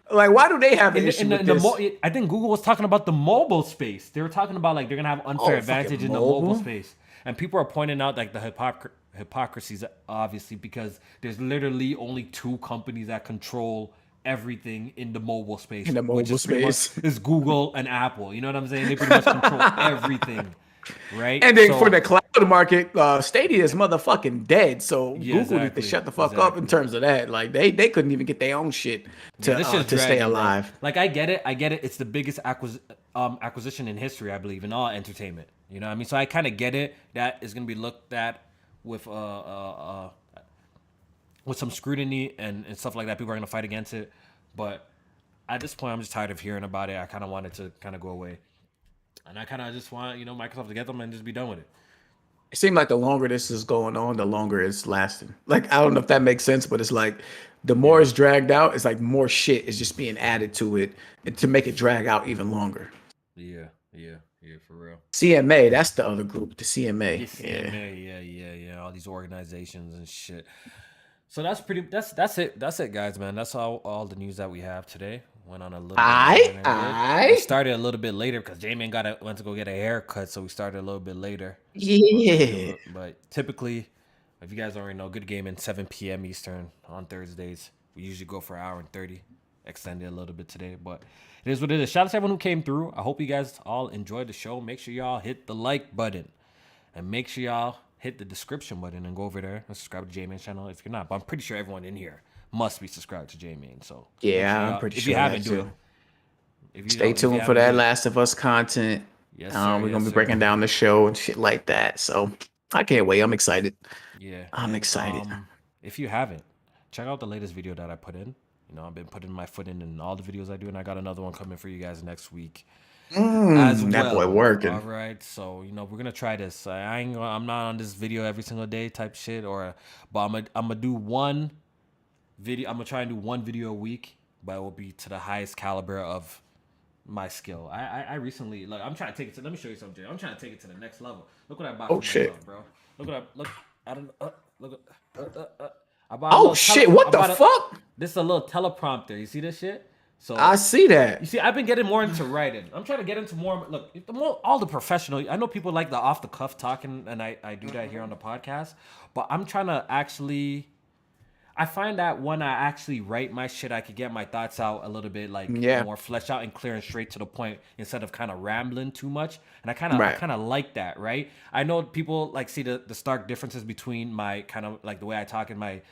Like, why do they have an In the, issue in the, with in the this? I think Google was talking about the mobile space. They were talking about like they're gonna have unfair Oh, fucking advantage in the mobile mobile. space, and people are pointing out like the hypocrisies, obviously, because there's literally only two companies that control everything in the mobile space, In the which mobile is pretty much space. is Google and Apple. You know what I'm saying? They pretty much control everything, right? And then for So the cloud market, Stadia is motherfucking dead. So yeah, Google need to exactly, shut the fuck up in exactly. terms of that. Like they couldn't even get their own shit Yeah, this shit's to stay dragging, bro. alive. Like I get it. It's the biggest acquisition in history, I believe, in all entertainment. You know what I mean? So I kind of get it. That is gonna be looked at with some scrutiny and stuff like that. People are gonna fight against it, but at this point, I'm just tired of hearing about it. I kind of want it to kind of go away, and I kind of just want Microsoft to get them and just be done with it. It seemed like the longer this is going on, the longer it's lasting. Like, I don't know if that makes sense, but it's like the more it's dragged out, it's like more shit is just being added to it and to make it drag out even longer. Yeah, for real. CMA, that's the other group, the CMA. Yeah, CMA, yeah. All these organizations and shit. So that's it, guys, man. That's all the news that we have today. Went on a little bit. We started a little bit later because J-Man went to go get a haircut, so we started a little bit later. Yeah. But typically, if you guys already know, good gaming 7 p.m. Eastern on Thursdays. We usually go for an hour and 30. Extended a little bit today, but it is what it is. Shout out to everyone who came through. I hope you guys all enjoyed the show. Make sure y'all hit the like button and make sure y'all hit the description button and go over there and subscribe to J-Man's channel if you're not. But I'm pretty sure everyone in here must be subscribed to J-Man. So yeah, I'm pretty sure. If you haven't, do it. Stay tuned for that Last of Us content. Yes, sir, we're gonna be breaking down the show and shit like that. So I can't wait. I'm excited. Yeah, I'm excited. If you haven't, check out the latest video that I put in. I've been putting my foot in all the videos I do, and I got another one coming for you guys next week. As well. That boy working. All right, so we're gonna try this. I'm not on this video every single day type shit, but I'm gonna do one video. I'm gonna try and do one video a week, but it will be to the highest caliber of my skill. I recently I'm trying to take it to. Let me show you something, Jay. I'm trying to take it to the next level. Look what I bought. Myself, bro. Look. I don't. Look. Shit! What the fuck? This is a little teleprompter. You see this shit? So I see that. You see, I've been getting more into writing. I'm trying to get into more. Look, all the professional. I know people like the off the cuff talking, and I do that here on the podcast. But I'm trying to actually. I find that when I actually write my shit, I could get my thoughts out a little bit more fleshed out and clear and straight to the point instead of kind of rambling too much. And I kind of like that, right? I know people see the stark differences between my kind of the way I talk in my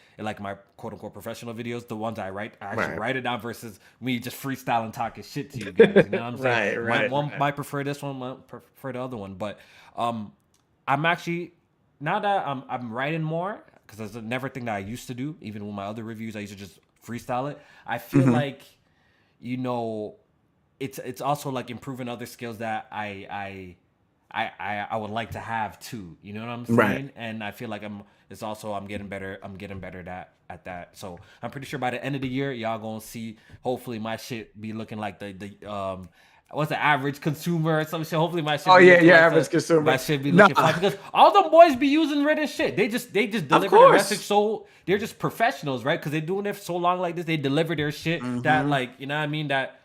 quote unquote professional videos, the ones I actually write it down versus me just freestyling talking shit to you guys. You know what I'm saying? One might prefer this one, might prefer the other one, but I'm actually now that I'm writing more. Because that's never thing that I used to do. Even with my other reviews, I used to just freestyle it. I feel like, it's also improving other skills that I would like to have too. You know what I'm saying? Right. And I feel like I'm getting better. I'm getting better at that. So I'm pretty sure by the end of the year, y'all gonna see. Hopefully, my shit be looking like the what's the average consumer or some shit? Hopefully my shit. Average consumer. My shit be looking fine because all them boys be using written shit. They just deliver the message. So they're just professionals, right? Because they're doing it for so long like this. They deliver their shit that you know what I mean, that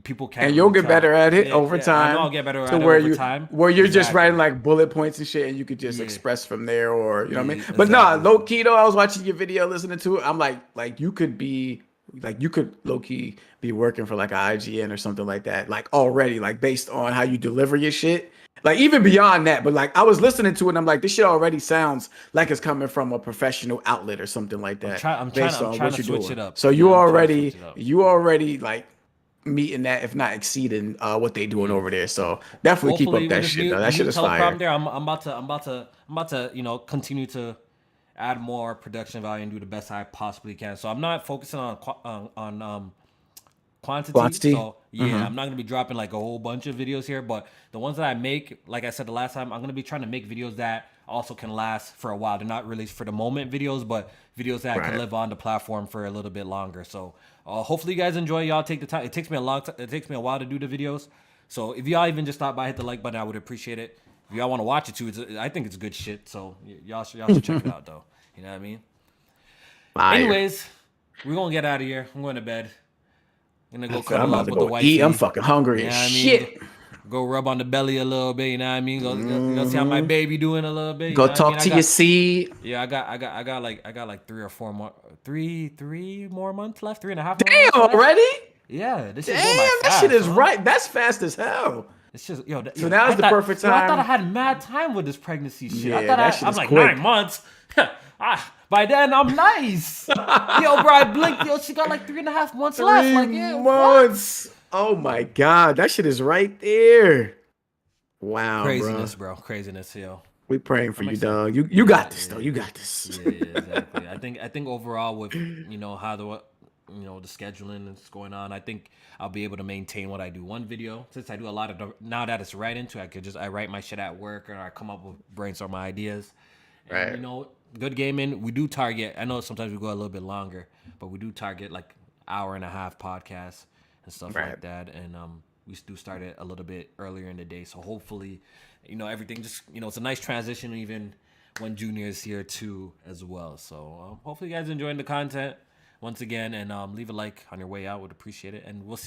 people can't. And you'll get better at it over time. I'll get better at it over time. Where you're just writing bullet points and shit, and you could just express from there, or you know what I mean. But low key though, I was watching your video, listening to it. I'm like you could be. You could low-key be working for an IGN or something like that, already, based on how you deliver your shit. Even beyond that, but I was listening to it and I'm like, this shit already sounds like it's coming from a professional outlet or something like that. I'm trying to switch it up. So you already meeting that, if not exceeding what they doing over there. So definitely keep up that shit. That shit is fire. There, I'm about to continue to add more production value and do the best I possibly can. So I'm not focusing on quantity. So I'm not gonna be dropping a whole bunch of videos here, but the ones that I make, like I said the last time, I'm gonna be trying to make videos that also can last for a while. They're not really for the moment videos, but videos that can live on the platform for a little bit longer. So hopefully you guys enjoy. Y'all take the time. It takes me a while to do the videos. So if y'all even just stop by, hit the like button, I would appreciate it. If y'all want to watch it too, I think it's good shit. So y'all should check it out though. You know what I mean? Fire. Anyways, we're gonna get out of here. I'm going to bed. I'm gonna go cuddle up with the wife. I'm fucking hungry as shit. Go rub on the belly a little bit. You know what I mean? Go see how my baby doing a little bit. Go talk to your seed. Yeah, I got like 3 or 4 more, three more months left. 3.5 months. Damn, already? Yeah, this shit. Damn, that shit is right. That's fast as hell. It's just So now's the perfect time. I thought I had mad time with this pregnancy shit. Yeah, I thought I'm like quick. 9 months. By then I'm nice. Yo, bro, I blinked. Yo, she got like 3.5 months left. 3 months. What? Oh my god, that shit is right there. Wow, bro. Craziness, bro. Craziness, yo. We praying for I'm you, excited. dog. You Yeah, got this, yeah, though. You got this. yeah, yeah, exactly. I think overall with how the scheduling that's going on, I think I'll be able to maintain what I do. One video, since I do a lot of now that it's right into, I write my shit at work or I come up with brainstorm my ideas, and Right. good gaming. We do target. I know sometimes we go a little bit longer, but we do target like hour and a half podcasts and stuff Right. like that, and we do start it a little bit earlier in the day. So hopefully, everything just it's a nice transition even when Junior is here too as well. So hopefully you guys enjoying the content once again, and leave a like on your way out. Would appreciate it, and we'll see